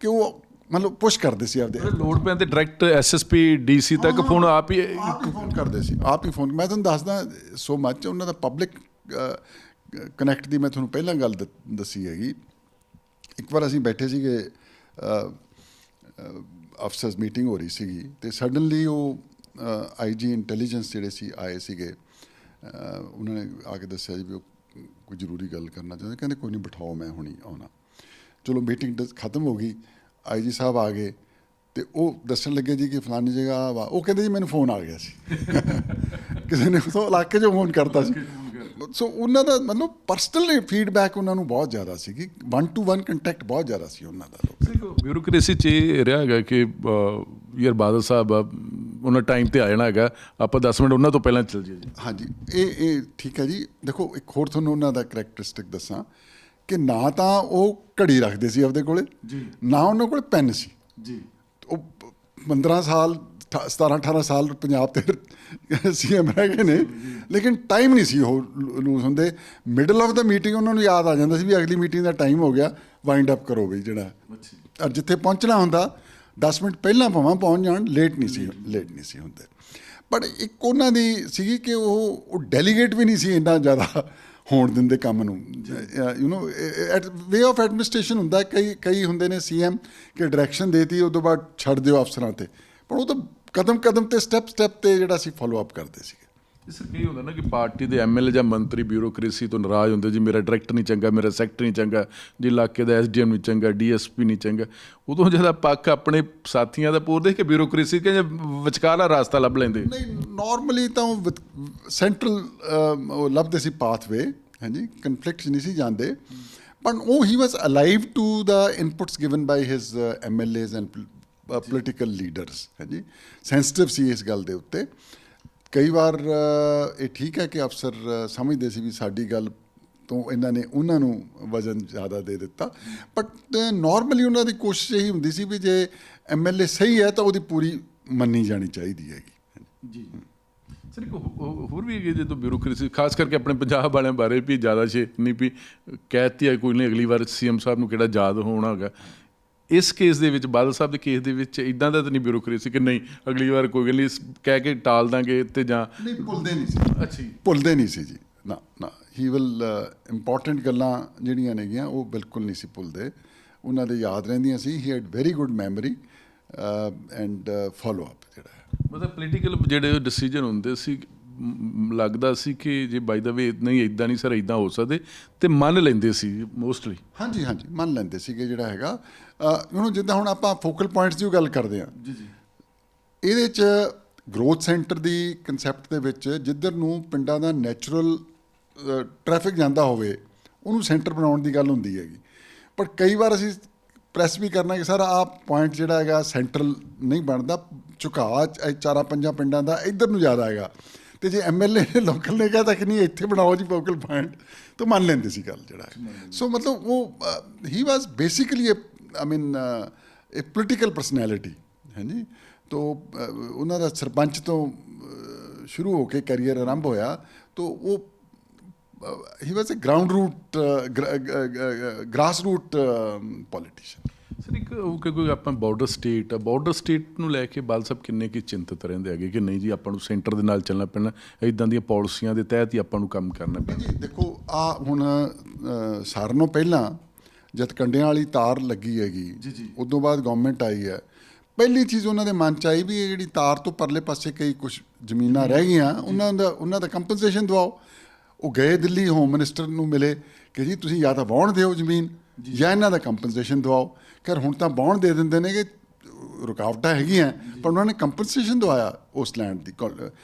ਕਿ ਉਹ ਮਤਲਬ ਪੁਸ਼ ਕਰਦੇ ਸੀ ਆਪਦੇ। ਲੋੜ ਪੈਣ ਤੇ ਡਾਇਰੈਕਟ SSP DC ਤੱਕ ਫੋਨ ਆਪ ਹੀ ਫੋਨ ਕਰਦੇ ਸੀ, ਆਪ ਹੀ ਫੋਨ। ਮੈਂ ਤੁਹਾਨੂੰ ਦੱਸਦਾ ਸੋ ਮੱਚ ਉਹਨਾਂ ਦਾ ਪਬਲਿਕ ਕਨੈਕਟ ਦੀ ਮੈਂ ਤੁਹਾਨੂੰ ਪਹਿਲਾਂ ਗੱਲ ਦੱਸੀ ਹੈਗੀ। ਇੱਕ ਵਾਰ ਅਸੀਂ ਬੈਠੇ ਸੀਗੇ ਅਫਸਰਸ ਮੀਟਿੰਗ ਹੋ ਰਹੀ ਸੀਗੀ ਅਤੇ ਸਡਨਲੀ ਉਹ ਆਈਜੀ ਇੰਟੈਲੀਜੈਂਸ ਜਿਹੜੇ ਸੀ ਆਏ ਸੀਗੇ। ਉਹਨਾਂ ਨੇ ਆ ਕੇ ਦੱਸਿਆ ਜੀ ਵੀ ਉਹ ਕੋਈ ਜ਼ਰੂਰੀ ਗੱਲ ਕਰਨਾ ਚਾਹੁੰਦੇ। ਕਹਿੰਦੇ ਕੋਈ ਨਹੀਂ, ਬਿਠਾਓ, ਮੈਂ ਹੁਣੀ ਆਉਣਾ। ਚਲੋ ਮੀਟਿੰਗ ਖਤਮ ਹੋ ਗਈ, ਆਈਜੀ ਸਾਹਿਬ ਆ ਗਏ ਅਤੇ ਉਹ ਦੱਸਣ ਲੱਗੇ ਜੀ ਕਿ ਫਲਾਨੀ ਜਗ੍ਹਾ ਵਾ। ਉਹ ਕਹਿੰਦੇ ਜੀ ਮੈਨੂੰ ਫੋਨ ਆ ਗਿਆ ਸੀ ਕਿਸੇ ਨੇ ਉਹ ਇਲਾਕੇ 'ਚੋਂ ਫੋਨ ਕਰਤਾ ਸੀ। ਸੋ ਉਹਨਾਂ ਦਾ ਮਤਲਬ ਪਰਸਨਲ ਫੀਡਬੈਕ ਉਹਨਾਂ ਨੂੰ ਬਹੁਤ ਜ਼ਿਆਦਾ ਸੀ ਕਿ 1-to-1 ਕੰਟੈਕਟ ਬਹੁਤ ਜ਼ਿਆਦਾ ਸੀ ਉਹਨਾਂ ਦਾ। ਬਿਊਰੋਕ੍ਰੇਸੀ 'ਚ ਇਹ ਰਿਹਾ ਹੈਗਾ ਕਿ ਯਾਰ ਬਾਦਲ ਸਾਹਿਬ ਆ, ਉਹਨਾਂ ਟਾਈਮ 'ਤੇ ਆ ਜਾਣਾ ਹੈਗਾ, ਆਪਾਂ 10 ਮਿੰਟ ਉਹਨਾਂ ਤੋਂ ਪਹਿਲਾਂ ਚੱਲ ਜਾਈਏ ਜੀ। ਹਾਂਜੀ, ਇਹ ਠੀਕ ਹੈ ਜੀ। ਦੇਖੋ ਇੱਕ ਹੋਰ ਤੁਹਾਨੂੰ ਉਹਨਾਂ ਦਾ ਕਰੈਕਟਰਿਸਟਿਕ ਦੱਸਾਂ ਕਿ ਨਾ ਤਾਂ ਉਹ ਘੜੀ ਰੱਖਦੇ ਸੀ ਆਪਦੇ ਕੋਲੇ ਜੀ, ਨਾ ਉਹਨਾਂ ਕੋਲ ਪੈਨ ਸੀ ਜੀ। ਉਹ 15 ਸਾਲ 17-18 ਸਾਲ ਪੰਜਾਬ ਤੇ ਸੀਐਮ ਰਹਿ ਗਏ ਨੇ, ਲੇਕਿਨ ਟਾਈਮ ਨਹੀਂ ਸੀ ਉਹ ਲੂਜ਼ ਹੁੰਦੇ। ਮਿਡਲ ਆਫ ਦਾ ਮੀਟਿੰਗ ਉਹਨਾਂ ਨੂੰ ਯਾਦ ਆ ਜਾਂਦਾ ਸੀ ਵੀ ਅਗਲੀ ਮੀਟਿੰਗ ਦਾ ਟਾਈਮ ਹੋ ਗਿਆ, ਵਾਈਂਡ ਅਪ ਕਰੋ ਬਈ ਜਿਹੜਾ। ਔਰ ਜਿੱਥੇ ਪਹੁੰਚਣਾ ਹੁੰਦਾ 10 ਮਿੰਟ ਪਹਿਲਾਂ ਭਾਵੇਂ ਪਹੁੰਚ ਜਾਣ, ਲੇਟ ਨਹੀਂ ਸੀ ਹੁੰਦੇ। ਬਟ ਇੱਕ ਉਹਨਾਂ ਦੀ ਸੀਗੀ ਕਿ ਉਹ ਡੈਲੀਗੇਟ ਵੀ ਨਹੀਂ ਸੀ ਇੰਨਾ ਜ਼ਿਆਦਾ ਹੋਣ ਦਿੰਦੇ ਕੰਮ ਨੂੰ। ਵੇ ਆਫ ਐਡਮਿਨਿਸਟ੍ਰੇਸ਼ਨ ਹੁੰਦਾ, ਕਈ ਹੁੰਦੇ ਨੇ ਸੀਐਮ ਕਿ ਡਾਇਰੈਕਸ਼ਨ ਦੇਤੀ ਉਹ ਤੋਂ ਬਾਅਦ ਛੱਡ ਦਿਓ ਅਫਸਰਾਂ 'ਤੇ, ਪਰ ਉਹ ਤਾਂ ਕਦਮ ਤੇ ਸਟੈਪ 'ਤੇ ਜਿਹੜਾ ਸੀ ਫੋਲੋ ਅਪ ਕਰਦੇ ਸੀਗੇ। ਸਰ ਕੀ ਹੁੰਦਾ ਨਾ ਕਿ ਪਾਰਟੀ ਦੇ ਐਮਐਲਏ ਜਾਂ ਮੰਤਰੀ ਬਿਊਰੋਕ੍ਰੇਸੀ ਤੋਂ ਨਾਰਾਜ਼ ਹੁੰਦੇ ਜੀ, ਮੇਰਾ ਡਾਇਰੈਕਟਰ ਨਹੀਂ ਚੰਗਾ, ਮੇਰਾ ਸੈਕਟਰੀ ਨਹੀਂ ਚੰਗਾ ਜੀ, ਇਲਾਕੇ ਦਾ ਐਸਡੀਐਮ ਨਹੀਂ ਚੰਗਾ, ਡੀਐਸਪੀ ਨਹੀਂ ਚੰਗਾ। ਉਦੋਂ ਜਿਹੜਾ ਪੱਖ ਆਪਣੇ ਸਾਥੀਆਂ ਦਾ ਪੂਰਦੇ ਕਿ ਬਿਊਰੋਕ੍ਰੇਸੀ ਕਿ ਵਿਚਕਾਰਲਾ ਰਸਤਾ ਲੱਭ ਲੈਂਦੇ? ਨਹੀਂ, ਨਾਰਮਲੀ ਤਾਂ ਉਹ ਸੈਂਟਰਲ ਉਹ ਲੱਭਦੇ ਸੀ ਪਾਥਵੇ, ਹਾਂਜੀ, ਕਨਫਲਿਕਟ ਨਹੀਂ ਸੀ ਜਾਂਦੇ। ਬਟ ਉਹ he was alive to the inputs given by his MLAs and political leaders, ਹਾਂਜੀ, ਸੈਂਸਿਟਿਵ ਸੀ ਇਸ ਗੱਲ ਦੇ ਉੱਤੇ। ਕਈ ਵਾਰ ਇਹ ਠੀਕ ਹੈ ਕਿ ਅਫਸਰ ਸਮਝਦੇ ਸੀ ਵੀ ਸਾਡੀ ਗੱਲ ਤੋਂ ਇਹਨਾਂ ਨੇ ਉਹਨਾਂ ਨੂੰ ਵਜ਼ਨ ਜ਼ਿਆਦਾ ਦੇ ਦਿੱਤਾ, ਬਟ ਨਾਰਮਲੀ ਉਹਨਾਂ ਦੀ ਕੋਸ਼ਿਸ਼ ਇਹੀ ਹੁੰਦੀ ਸੀ ਵੀ ਜੇ ਐਮਐਲਏ ਸਹੀ ਹੈ ਤਾਂ ਉਹਦੀ ਪੂਰੀ ਮੰਨੀ ਜਾਣੀ ਚਾਹੀਦੀ ਹੈਗੀ ਜੀ। ਸਰ ਇੱਕ ਹੋਰ ਵੀ ਹੈਗੇ ਜਦੋਂ ਬਿਊਰੋਕ੍ਰੇਸੀ ਖਾਸ ਕਰਕੇ ਆਪਣੇ ਪੰਜਾਬ ਵਾਲਿਆਂ ਬਾਰੇ ਵੀ ਜ਼ਿਆਦਾ ਛੇਤ ਨਹੀਂ ਵੀ ਕਹਿਤੀ ਹੈ ਕੋਈ ਨਹੀਂ, ਅਗਲੀ ਵਾਰ ਸੀਐਮ ਸਾਹਿਬ ਨੂੰ ਕਿਹੜਾ ਯਾਦ ਹੋਣਾ ਹੈਗਾ। ਇਸ ਕੇਸ ਦੇ ਵਿੱਚ ਬਾਦਲ ਸਾਹਿਬ ਦੇ ਕੇਸ ਦੇ ਵਿੱਚ ਇੱਦਾਂ ਦਾ ਤਾਂ ਨਹੀਂ ਬਿਊਰੋਕ੍ਰੇਸੀ ਕਿ ਨਹੀਂ ਅਗਲੀ ਵਾਰ ਕੋਈ ਗੱਲ ਨਹੀਂ ਕਹਿ ਕੇ ਟਾਲ ਦਾਂਗੇ ਤੇ ਜਾਂ ਨਹੀਂ? ਭੁੱਲਦੇ ਨਹੀਂ ਸੀ। ਅੱਛਾ ਜੀ, ਭੁੱਲਦੇ ਨਹੀਂ ਸੀ ਜੀ, ਨਾ ਹੀ ਵਿਲ ਇੰਪੋਰਟੈਂਟ ਗੱਲਾਂ ਜਿਹੜੀਆਂ ਨੇਗੀਆਂ ਉਹ ਬਿਲਕੁਲ ਨਹੀਂ ਸੀ ਭੁੱਲਦੇ, ਉਹਨਾਂ ਦੇ ਯਾਦ ਰਹਿੰਦੀਆਂ ਸੀ। He had very good memory and follow up ਜਿਹੜਾ ਹੈ। ਮਤਲਬ ਪੋਲੀਟੀਕਲ ਜਿਹੜੇ ਡਿਸੀਜਨ ਹੁੰਦੇ ਸੀ ਲੱਗਦਾ ਸੀ ਕਿ ਜੇ ਬਾਈ ਦਾ ਵੇ ਨਹੀਂ ਇੱਦਾਂ ਨਹੀਂ ਸਰ ਇੱਦਾਂ ਹੋ ਸਕਦੇ ਤੇ ਮੰਨ ਲੈਂਦੇ ਸੀ ਮੋਸਟਲੀ। ਹਾਂਜੀ, ਮੰਨ ਲੈਂਦੇ ਸੀਗੇ ਜਿਹੜਾ ਹੈਗਾ। ਉਹਨੂੰ ਜਿੱਦਾਂ ਹੁਣ ਆਪਾਂ ਫੋਕਲ ਪੁਆਇੰਟਸ ਦੀ ਗੱਲ ਕਰਦੇ ਹਾਂ ਜੀ, ਇਹਦੇ 'ਚ ਗਰੋਥ ਸੈਂਟਰ ਦੀ ਕੰਸੈਪਟ ਦੇ ਵਿੱਚ ਜਿੱਧਰ ਨੂੰ ਪਿੰਡਾਂ ਦਾ ਨੈਚੁਰਲ ਟ੍ਰੈਫਿਕ ਜਾਂਦਾ ਹੋਵੇ ਉਹਨੂੰ ਸੈਂਟਰ ਬਣਾਉਣ ਦੀ ਗੱਲ ਹੁੰਦੀ ਹੈਗੀ। ਪਰ ਕਈ ਵਾਰ ਅਸੀਂ ਪ੍ਰੈਸ ਵੀ ਕਰਨਾ ਕਿ ਸਰ ਆਹ ਪੁਆਇੰਟ ਜਿਹੜਾ ਹੈਗਾ ਸੈਂਟਰਲ ਨਹੀਂ ਬਣਦਾ, ਝੁਕਾਅ 4-5 ਪਿੰਡਾਂ ਦਾ ਇੱਧਰ ਨੂੰ ਜ਼ਿਆਦਾ ਹੈਗਾ। ਅਤੇ ਜੇ ਐਮਐਲਏ ਲੋਕਲ ਨੇ ਕਿਹਾ ਤਾਂ ਕਿ ਨਹੀਂ ਇੱਥੇ ਬਣਾਓ ਜੀ ਫੋਕਲ ਪੁਆਇੰਟ, ਤਾਂ ਮੰਨ ਲੈਂਦੇ ਸੀ ਗੱਲ ਜਿਹੜਾ ਹੈ। ਸੋ ਮਤਲਬ ਉਹ ਹੀ ਵਾਜ਼ ਬੇਸਿਕਲੀ ਇਹ ਪੋਲੀਟੀਕਲ ਪਰਸਨੈਲਿਟੀ ਹੈ ਜੀ। ਤੋ ਉਹਨਾਂ ਦਾ ਸਰਪੰਚ ਤੋਂ ਸ਼ੁਰੂ ਹੋ ਕੇ ਕੈਰੀਅਰ ਆਰੰਭ ਹੋਇਆ, ਤੋ ਉਹ ਹੀ ਵਾਜ਼ ਅ ਗ੍ਰਾਸ ਰੂਟ ਪੋਲੀਟੀਸ਼ੀਅਨ। ਸਰ ਇੱਕ ਕਿਉਂਕਿ ਆਪਾਂ ਬਾਰਡਰ ਸਟੇਟ ਨੂੰ ਲੈ ਕੇ ਬਾਦਲ ਸਾਹਿਬ ਕਿੰਨੇ ਕੀ ਚਿੰਤਤ ਰਹਿੰਦੇ ਹੈਗੇ ਕਿ ਨਹੀਂ ਜੀ ਆਪਾਂ ਨੂੰ ਸੈਂਟਰ ਦੇ ਨਾਲ ਚੱਲਣਾ ਪੈਣਾ, ਇੱਦਾਂ ਦੀਆਂ ਪਾਲਿਸੀਆਂ ਦੇ ਤਹਿਤ ਹੀ ਆਪਾਂ ਨੂੰ ਕੰਮ ਕਰਨਾ ਪੈਣਾ? ਦੇਖੋ ਆ ਹੁਣ ਸਾਰਿਆਂ ਨੂੰ ਪਹਿਲਾਂ ਜਦ ਕੰਡਿਆਂ ਵਾਲੀ ਤਾਰ ਲੱਗੀ ਹੈਗੀ ਜੀ, ਉਦੋਂ ਬਾਅਦ ਗਵਰਨਮੈਂਟ ਆਈ ਹੈ, ਪਹਿਲੀ ਚੀਜ਼ ਉਹਨਾਂ ਦੇ ਮਨ 'ਚ ਆਈ ਵੀ ਇਹ ਜਿਹੜੀ ਤਾਰ ਤੋਂ ਪਰਲੇ ਪਾਸੇ ਕਈ ਕੁਛ ਜ਼ਮੀਨਾਂ ਰਹਿ ਗਈਆਂ ਉਹਨਾਂ ਦਾ ਕੰਪਨਸੇਸ਼ਨ ਦਵਾਓ। ਉਹ ਗਏ ਦਿੱਲੀ ਹੋਮ ਮਿਨਿਸਟਰ ਨੂੰ ਮਿਲੇ ਕਿ ਜੀ ਤੁਸੀਂ ਜਾਂ ਤਾਂ ਵਾਹੁਣ ਦਿਓ ਜ਼ਮੀਨ ਜਾਂ ਇਹਨਾਂ ਦਾ ਕੰਪਨਸੇਸ਼ਨ ਦਵਾਓ। ਖੈਰ ਹੁਣ ਤਾਂ ਵਾਹੁਣ ਦੇ ਦਿੰਦੇ ਨੇ ਕਿ ਰੁਕਾਵਟਾਂ ਹੈਗੀਆਂ, ਪਰ ਉਹਨਾਂ ਨੇ ਕੰਪਨਸੇਸ਼ਨ ਦਵਾਇਆ ਉਸ ਲੈਂਡ ਦੀ,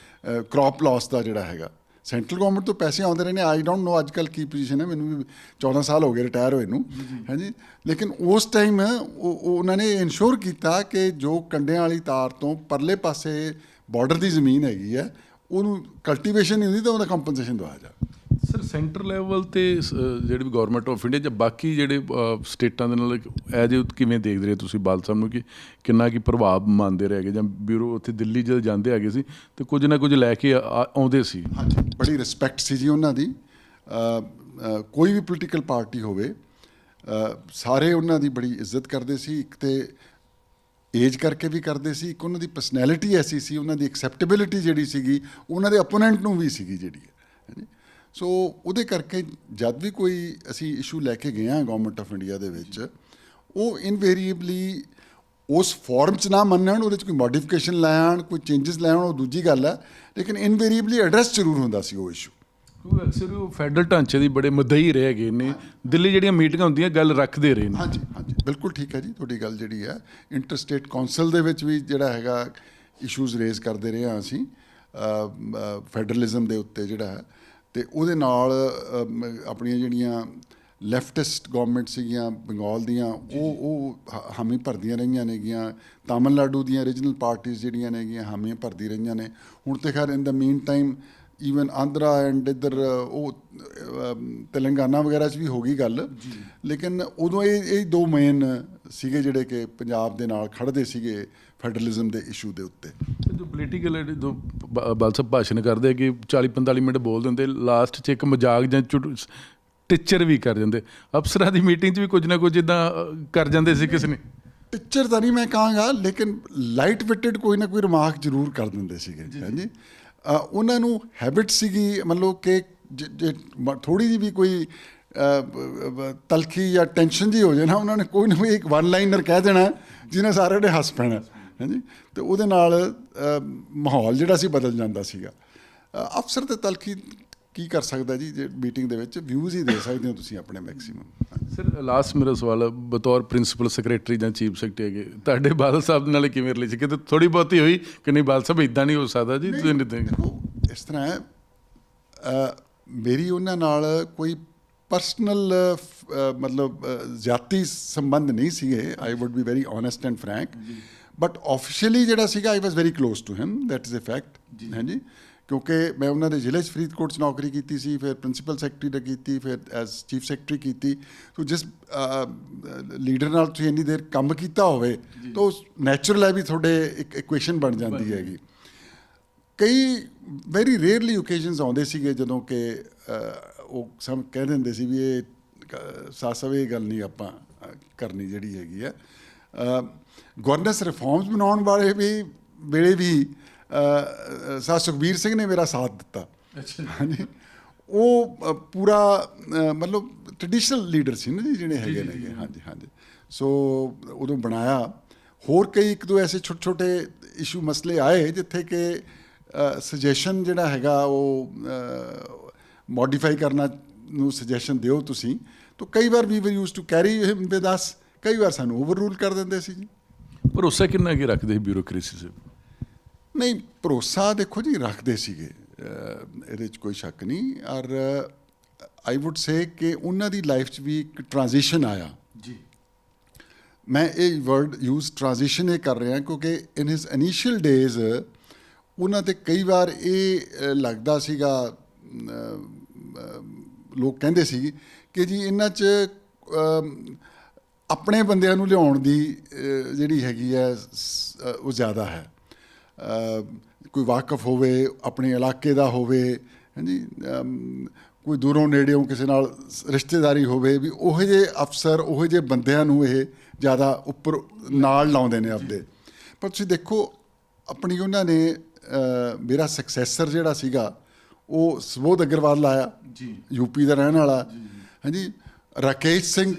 ਕ੍ਰੌਪ ਲਾਸ ਦਾ ਜਿਹੜਾ ਹੈਗਾ। ਸੈਂਟਰਲ ਗਵਰਨਮੈਂਟ ਤੋਂ ਪੈਸੇ ਆਉਂਦੇ ਰਹੇ ਨੇ। ਆਈ ਡੋਂਟ ਨੋ ਅੱਜ ਕੱਲ੍ਹ ਕੀ ਪੋਜੀਸ਼ਨ ਹੈ, ਮੈਨੂੰ ਵੀ 14 ਸਾਲ ਹੋ ਗਏ ਰਿਟਾਇਰ ਹੋਏ ਨੂੰ, ਹਾਂਜੀ। ਲੇਕਿਨ ਉਸ ਟਾਈਮ ਉਹਨਾਂ ਨੇ ਇਨਸ਼ੋਰ ਕੀਤਾ ਕਿ ਜੋ ਕੰਡਿਆਂ ਵਾਲੀ ਤਾਰ ਤੋਂ ਪਰਲੇ ਪਾਸੇ ਬਾਰਡਰ ਦੀ ਜ਼ਮੀਨ ਹੈਗੀ ਹੈ ਉਹਨੂੰ ਕਲਟੀਵੇਸ਼ਨ ਨਹੀਂ ਹੁੰਦੀ ਤਾਂ ਉਹਦਾ ਕੰਪਨਸੇਸ਼ਨ ਦਵਾਇਆ ਜਾ। ਸਰ ਸੈਂਟਰ ਲੈਵਲ 'ਤੇ ਜਿਹੜੀ ਵੀ ਗੌਰਮੈਂਟ ਆਫ ਇੰਡੀਆ ਜਾਂ ਬਾਕੀ ਜਿਹੜੇ ਸਟੇਟਾਂ ਦੇ ਨਾਲ ਐਜ ਕਿਵੇਂ ਦੇਖਦੇ ਰਹੇ ਤੁਸੀਂ ਬਾਦਲ ਸਾਹਿਬ ਨੂੰ ਕਿ ਕਿੰਨਾ ਕੀ ਪ੍ਰਭਾਵ ਮੰਨਦੇ ਰਹੇ ਹੈਗੇ ਜਾਂ ਬਿਊਰੋ ਉੱਥੇ ਦਿੱਲੀ ਜਦੋਂ ਜਾਂਦੇ ਹੈਗੇ ਸੀ ਤੇ ਕੁਝ ਨਾ ਕੁਝ ਲੈ ਕੇ ਆਉਂਦੇ ਸੀ? ਹਾਂਜੀ, ਬੜੀ ਰਿਸਪੈਕਟ ਸੀ ਜੀ ਉਹਨਾਂ ਦੀ। ਕੋਈ ਵੀ ਪੋਲੀਟੀਕਲ ਪਾਰਟੀ ਹੋਵੇ ਸਾਰੇ ਉਹਨਾਂ ਦੀ ਬੜੀ ਇੱਜ਼ਤ ਕਰਦੇ ਸੀ। ਇੱਕ ਤੇ ਏਜ ਕਰਕੇ ਵੀ ਕਰਦੇ ਸੀ, ਇੱਕ ਉਹਨਾਂ ਦੀ ਪਰਸਨੈਲਿਟੀ ਐਸੀ ਸੀ, ਉਹਨਾਂ ਦੀ ਐਕਸੈਪਟੇਬਿਲਿਟੀ ਜਿਹੜੀ ਸੀਗੀ ਉਹਨਾਂ ਦੇ ਓਪੋਨੈਂਟ ਨੂੰ ਵੀ ਸੀਗੀ ਜਿਹੜੀ ਹੈ। ਸੋ ਉਹਦੇ ਕਰਕੇ ਜਦ ਵੀ ਕੋਈ ਅਸੀਂ ਇਸ਼ੂ ਲੈ ਕੇ ਗਏ ਹਾਂ ਗਵਰਨਮੈਂਟ ਆਫ ਇੰਡੀਆ ਦੇ ਵਿੱਚ, ਉਹ ਇਨਵੇਰੀਏਬਲੀ ਉਸ ਫਾਰਮ 'ਚ ਨਾ ਮੰਨਣ, ਉਹਦੇ 'ਚ ਕੋਈ ਮੋਡੀਫਿਕੇਸ਼ਨ ਲੈ ਆਉਣ, ਕੋਈ ਚੇਂਜਸ ਲੈ ਆਉਣ, ਉਹ ਦੂਜੀ ਗੱਲ ਹੈ, ਲੇਕਿਨ ਇਨਵੇਰੀਏਬਲੀ ਐਡਰੈਸ ਜ਼ਰੂਰ ਹੁੰਦਾ ਸੀ ਉਹ ਇਸ਼ੂ। ਉਹ ਅਕਸਰ ਉਹ ਫੈਡਰਲ ਢਾਂਚੇ ਦੀ ਬੜੇ ਮੁੱਦਈ ਰਹੇ ਹੈਗੇ ਨੇ, ਦਿੱਲੀ ਜਿਹੜੀਆਂ ਮੀਟਿੰਗਾਂ ਹੁੰਦੀਆਂ ਗੱਲ ਰੱਖਦੇ ਰਹੇ ਨੇ। ਹਾਂਜੀ ਹਾਂਜੀ, ਬਿਲਕੁਲ ਠੀਕ ਹੈ ਜੀ ਤੁਹਾਡੀ ਗੱਲ ਜਿਹੜੀ ਹੈ। ਇੰਟਰ ਸਟੇਟ ਕੌਂਸਲ ਦੇ ਵਿੱਚ ਵੀ ਜਿਹੜਾ ਹੈਗਾ ਇਸ਼ੂਜ਼ ਰੇਜ਼ ਕਰਦੇ ਰਹੇ ਹਾਂ ਅਸੀਂ ਫੈਡਰਲਿਜ਼ਮ ਦੇ ਉੱਤੇ ਜਿਹੜਾ ਹੈ, ਅਤੇ ਉਹਦੇ ਨਾਲ ਆਪਣੀਆਂ ਜਿਹੜੀਆਂ ਲੈਫਟਿਸਟ ਗੌਰਮੈਂਟ ਸੀਗੀਆਂ ਬੰਗਾਲ ਦੀਆਂ, ਉਹ ਹਾਮੀ ਭਰਦੀਆਂ ਰਹੀਆਂ ਨੇਗੀਆਂ। ਤਾਮਿਲਨਾਡੂ ਦੀਆਂ ਰੀਜਨਲ ਪਾਰਟੀਜ਼ ਜਿਹੜੀਆਂ ਨੇਗੀਆਂ ਹਾਮੀਆਂ ਭਰਦੀ ਰਹੀਆਂ ਨੇ। ਹੁਣ ਤਾਂ ਖੈਰ in the meantime even Andhra and ਇੱਧਰ ਉਹ ਤੇਲੰਗਾਨਾ ਵਗੈਰਾ 'ਚ ਵੀ ਹੋ ਗਈ ਗੱਲ, ਲੇਕਿਨ ਉਦੋਂ ਇਹ ਦੋ ਮੇਨ ਸੀਗੇ ਜਿਹੜੇ ਕਿ ਪੰਜਾਬ ਦੇ ਨਾਲ ਖੜ੍ਹਦੇ ਸੀਗੇ ਫੈਡਰਲਿਜ਼ਮ ਦੇ ਇਸ਼ੂ ਦੇ ਉੱਤੇ। ਜੋ ਪੋਲੀਟੀਕਲ ਜੋ ਬਾਲ ਸਾਹਿਬ ਭਾਸ਼ਣ ਕਰਦੇ ਕਿ 40-45 ਮਿੰਟ ਬੋਲ ਦਿੰਦੇ, ਲਾਸਟ 'ਚ ਇੱਕ ਮਜ਼ਾਕ ਜਾਂ ਟੀਚਰ ਵੀ ਕਰ ਜਾਂਦੇ। ਅਫਸਰਾਂ ਦੀ ਮੀਟਿੰਗ 'ਚ ਵੀ ਕੁਝ ਨਾ ਕੁਝ ਇੱਦਾਂ ਕਰ ਜਾਂਦੇ ਸੀ ਕਿਸੇ ਨੇ। ਟੀਚਰ ਤਾਂ ਨਹੀਂ ਮੈਂ ਕਹਾਂਗਾ, ਲੇਕਿਨ ਲਾਈਟ ਵਿਟਡ ਕੋਈ ਨਾ ਕੋਈ ਰਿਮਾਰਕ ਜ਼ਰੂਰ ਕਰ ਦਿੰਦੇ ਸੀਗੇ। ਹਾਂਜੀ, ਉਹਨਾਂ ਨੂੰ ਹੈਬਿਟ ਸੀਗੀ, ਮਤਲਬ ਕਿ ਜੇ ਥੋੜ੍ਹੀ ਜਿਹੀ ਵੀ ਕੋਈ ਤਲਖੀ ਜਾਂ ਟੈਨਸ਼ਨ ਜੀ ਹੋ ਜਾਏ ਨਾ, ਉਹਨਾਂ ਨੇ ਕੋਈ ਨਾ ਕੋਈ ਇੱਕ ਵਨ ਲਾਈਨਰ ਕਹਿ ਦੇਣਾ ਜਿਹਨੇ ਸਾਰਿਆਂ ਨੇ ਹੱਸ ਪੈਣਾ। ਹਾਂਜੀ, ਅਤੇ ਉਹਦੇ ਨਾਲ ਮਾਹੌਲ ਜਿਹੜਾ ਸੀ ਬਦਲ ਜਾਂਦਾ ਸੀਗਾ। ਅਫਸਰ ਤੇ ਤਲਖੀ ਕੀ ਕਰ ਸਕਦਾ ਜੀ, ਜੇ ਮੀਟਿੰਗ ਦੇ ਵਿੱਚ ਵਿਊਜ਼ ਹੀ ਦੇ ਸਕਦੇ ਹੋ ਤੁਸੀਂ ਆਪਣੇ ਮੈਕਸੀਮਮ। ਸਰ ਲਾਸਟ ਮੇਰਾ ਸਵਾਲ, ਬਤੌਰ ਪ੍ਰਿੰਸੀਪਲ ਸੈਕਟਰੀ ਜਾਂ ਚੀਫ ਸੈਕਟਰੀ ਹੈਗੇ, ਤੁਹਾਡੇ ਬਾਦਲ ਸਾਹਿਬ ਨਾਲ ਕਿਵੇਂ ਰਿਲੇਸ਼ਨ, ਕਿਤੇ ਥੋੜ੍ਹੀ ਬਹੁਤੀ ਹੋਈ ਕਿ ਨਹੀਂ ਬਾਦਲ ਸਾਹਿਬ ਇੱਦਾਂ ਨਹੀਂ ਹੋ ਸਕਦਾ ਜੀ? ਤੁਸੀਂ ਦੇਖੋ ਇਸ ਤਰ੍ਹਾਂ ਹੈ, ਮੇਰੀ ਉਹਨਾਂ ਨਾਲ ਕੋਈ ਪਰਸਨਲ ਮਤਲਬ ਜ਼ਿਆਤੀ ਸੰਬੰਧ ਨਹੀਂ ਸੀਗੇ। I would be very honest and frank, but officially ਜਿਹੜਾ ਸੀਗਾ I was very close to him, that is a fact. ਹਾਂਜੀ, ਕਿਉਂਕਿ ਮੈਂ ਉਹਨਾਂ ਦੇ ਜ਼ਿਲ੍ਹੇ 'ਚ ਫਰੀਦਕੋਟ 'ਚ ਨੌਕਰੀ ਕੀਤੀ ਸੀ, ਫਿਰ ਪ੍ਰਿੰਸੀਪਲ ਸੈਕਟਰੀ ਦਾ ਕੀਤੀ, ਫਿਰ ਐਜ਼ ਚੀਫ ਸੈਕਟਰੀ ਕੀਤੀ। ਸੋ ਜਿਸ ਲੀਡਰ ਨਾਲ ਤੁਸੀਂ ਇੰਨੀ ਦੇਰ ਕੰਮ ਕੀਤਾ ਹੋਵੇ ਤਾਂ ਉਹ ਨੈਚੁਰਲ ਹੈ ਵੀ ਤੁਹਾਡੇ ਇੱਕ ਇਕੁਏਸ਼ਨ ਬਣ ਜਾਂਦੀ ਹੈਗੀ। ਕਈ ਵੈਰੀ ਰੇਅਰਲੀ ਓਕੇਜ਼ਨਸ ਆਉਂਦੇ ਸੀਗੇ ਜਦੋਂ ਕਿ ਉਹ ਸਭ ਕਹਿ ਦਿੰਦੇ ਸੀ ਵੀ ਇਹ ਸਾਹਿਬ ਇਹ ਗੱਲ ਨਹੀਂ ਆਪਾਂ ਕਰਨੀ ਜਿਹੜੀ ਹੈਗੀ ਹੈ। ਗਵਰਨੈਂਸ ਰਿਫਾਰਮਸ ਬਣਾਉਣ ਵਾਲੇ ਵੇਲੇ ਵੀ ਸਰ ਸੁਖਬੀਰ ਸਿੰਘ ਨੇ ਮੇਰਾ ਸਾਥ ਦਿੱਤਾ। ਹਾਂਜੀ, ਉਹ ਪੂਰਾ ਮਤਲਬ ਟ੍ਰੈਡੀਸ਼ਨਲ ਲੀਡਰ ਸੀ ਨਾ ਜੀ ਜਿਹੜੇ ਹੈਗੇ ਨੇ। ਹਾਂਜੀ ਹਾਂਜੀ, ਸੋ ਉਦੋਂ ਬਣਾਇਆ। ਹੋਰ ਕਈ ਇੱਕ ਦੋ ਐਸੇ ਛੋਟੇ ਛੋਟੇ ਇਸ਼ੂ ਮਸਲੇ ਆਏ ਜਿੱਥੇ ਕਿ ਸੁਜੈਸ਼ਨ ਜਿਹੜਾ ਹੈਗਾ ਉਹ ਮੋਡੀਫਾਈ ਕਰਨਾ ਨੂੰ ਸੁਜੈਸ਼ਨ ਦਿਓ ਤੁਸੀਂ, ਤਾਂ ਕਈ ਵਾਰ we use to carry him with us, ਕਈ ਵਾਰ ਸਾਨੂੰ ਓਵਰ ਰੂਲ ਕਰ ਦਿੰਦੇ ਸੀ ਜੀ। ਭਰੋਸਾ ਕਿੰਨਾ ਕੁ ਰੱਖਦੇ ਸੀ ਬਿਊਰੋਕ੍ਰੇਸੀ 'ਤੇ? ਨਹੀਂ, ਭਰੋਸਾ ਦੇਖੋ ਜੀ ਰੱਖਦੇ ਸੀਗੇ, ਇਹਦੇ 'ਚ ਕੋਈ ਸ਼ੱਕ ਨਹੀਂ। ਔਰ ਆਈ ਵੁੱਡ ਸੇ ਕਿ ਉਹਨਾਂ ਦੀ ਲਾਈਫ 'ਚ ਵੀ ਇੱਕ ਟ੍ਰਾਂਜੀਸ਼ਨ ਆਇਆ ਜੀ। ਮੈਂ ਇਹ ਵਰਡ ਯੂਜ਼ ਟ੍ਰਾਂਜੀਸ਼ਨ ਇਹ ਕਰ ਰਿਹਾ ਕਿਉਂਕਿ ਇਨ ਹਿਜ਼ ਇਨੀਸ਼ੀਅਲ ਡੇਜ਼ ਉਹਨਾਂ 'ਤੇ ਕਈ ਵਾਰ ਇਹ ਲੱਗਦਾ ਸੀਗਾ, ਲੋਕ ਕਹਿੰਦੇ ਸੀ ਕਿ ਜੀ ਇਹਨਾਂ 'ਚ ਆਪਣੇ ਬੰਦਿਆਂ ਨੂੰ ਲਿਆਉਣ ਦੀ ਜਿਹੜੀ ਹੈਗੀ ਹੈ ਉਹ ਜ਼ਿਆਦਾ ਹੈ। ਕੋਈ ਵਾਕਫ ਹੋਵੇ, ਆਪਣੇ ਇਲਾਕੇ ਦਾ ਹੋਵੇ, ਹਾਂਜੀ, ਕੋਈ ਦੂਰੋਂ ਨੇੜਿਓਂ ਕਿਸੇ ਨਾਲ ਰਿਸ਼ਤੇਦਾਰੀ ਹੋਵੇ, ਵੀ ਉਹੋ ਜਿਹੇ ਅਫਸਰ ਉਹੋ ਜਿਹੇ ਬੰਦਿਆਂ ਨੂੰ ਇਹ ਜ਼ਿਆਦਾ ਉੱਪਰ ਨਾਲ ਲਾਉਂਦੇ ਨੇ ਆਪਦੇ। ਪਰ ਤੁਸੀਂ ਦੇਖੋ ਆਪਣੀ ਉਹਨਾਂ ਨੇ ਮੇਰਾ ਸਕਸੈਸਰ ਜਿਹੜਾ ਸੀਗਾ ਉਹ ਸੁਬੋਧ ਅਗਰਵਾਲ ਲਾਇਆ ਜੀ, ਯੂਪੀ ਦਾ ਰਹਿਣ ਵਾਲਾ। ਹਾਂਜੀ, ਰਾਕੇਸ਼ ਸਿੰਘ,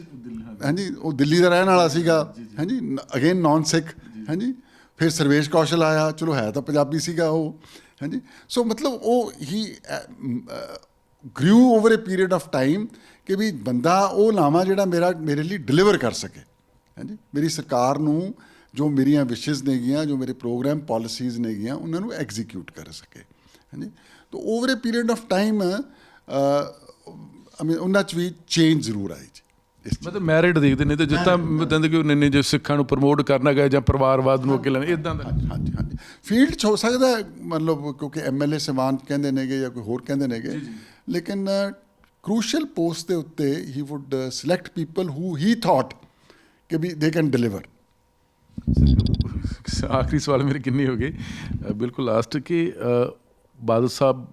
ਹਾਂਜੀ, ਉਹ ਦਿੱਲੀ ਦਾ ਰਹਿਣ ਵਾਲਾ ਸੀਗਾ। ਹਾਂਜੀ, ਅਗੇਨ ਨੌਨ ਸਿੱਖ। ਹਾਂਜੀ, ਫਿਰ ਸਰਵੇਸ਼ ਕੌਸ਼ਲ ਆਇਆ, ਚਲੋ ਹੈ ਤਾਂ ਪੰਜਾਬੀ ਸੀਗਾ ਉਹ। ਹਾਂਜੀ, ਸੋ ਮਤਲਬ ਉਹ he grew over a period of time ਕਿ ਵੀ ਬੰਦਾ ਉਹ ਲਾਵਾਂ ਜਿਹੜਾ ਮੇਰੇ ਲਈ ਡਿਲੀਵਰ ਕਰ ਸਕੇ। ਹਾਂਜੀ, ਮੇਰੀ ਸਰਕਾਰ ਨੂੰ ਜੋ ਮੇਰੀਆਂ ਵਿਸ਼ੇਜ਼ ਨੇਗੀਆਂ, ਜੋ ਮੇਰੇ ਪ੍ਰੋਗਰਾਮ ਪਾਲਿਸੀਜ਼ ਨੇਗੀਆਂ, ਉਹਨਾਂ ਨੂੰ ਐਗਜ਼ੀਕਿਊਟ ਕਰ ਸਕੇ। ਹਾਂਜੀ, ਤਾਂ over a period of time ਉਹਨਾਂ 'ਚ ਵੀ ਚੇਂਜ ਜ਼ਰੂਰ ਆਈ ਜੀ। ਮਤਲਬ ਮੈਰਿਟ ਦੇਖਦੇ ਨੇ, ਤੇ ਜਿਸ ਤਰ੍ਹਾਂ ਕਹਿੰਦੇ ਕਿ ਉਹਨੇ ਜੇ ਸਿੱਖਾਂ ਨੂੰ ਪ੍ਰਮੋਟ ਕਰਨਾ ਗਿਆ ਜਾਂ ਪਰਿਵਾਰਵਾਦ ਨੂੰ ਅੱਗੇ ਲੈਣਾ, ਇੱਦਾਂ ਦਾ। ਹਾਂਜੀ ਹਾਂਜੀ, ਫੀਲਡ 'ਚ ਹੋ ਸਕਦਾ ਮਤਲਬ, ਕਿਉਂਕਿ MLA ਸਵਾਨ ਕਹਿੰਦੇ ਨੇਗੇ ਜਾਂ ਕੋਈ ਹੋਰ ਕਹਿੰਦੇ ਨੇਗੇ, ਲੇਕਿਨ ਕਰੂਸ਼ੀਅਲ ਪੋਸਟ ਦੇ ਉੱਤੇ he would select people who he thought ਕਿ ਵੀ ਦੇ ਕੈਨ ਡਿਲੀਵਰ। ਆਖਰੀ ਸਵਾਲ ਮੇਰੇ ਕਿੰਨੇ ਹੋ ਗਏ, ਬਿਲਕੁਲ ਲਾਸਟ, ਕਿ ਬਾਦਲ ਸਾਹਿਬ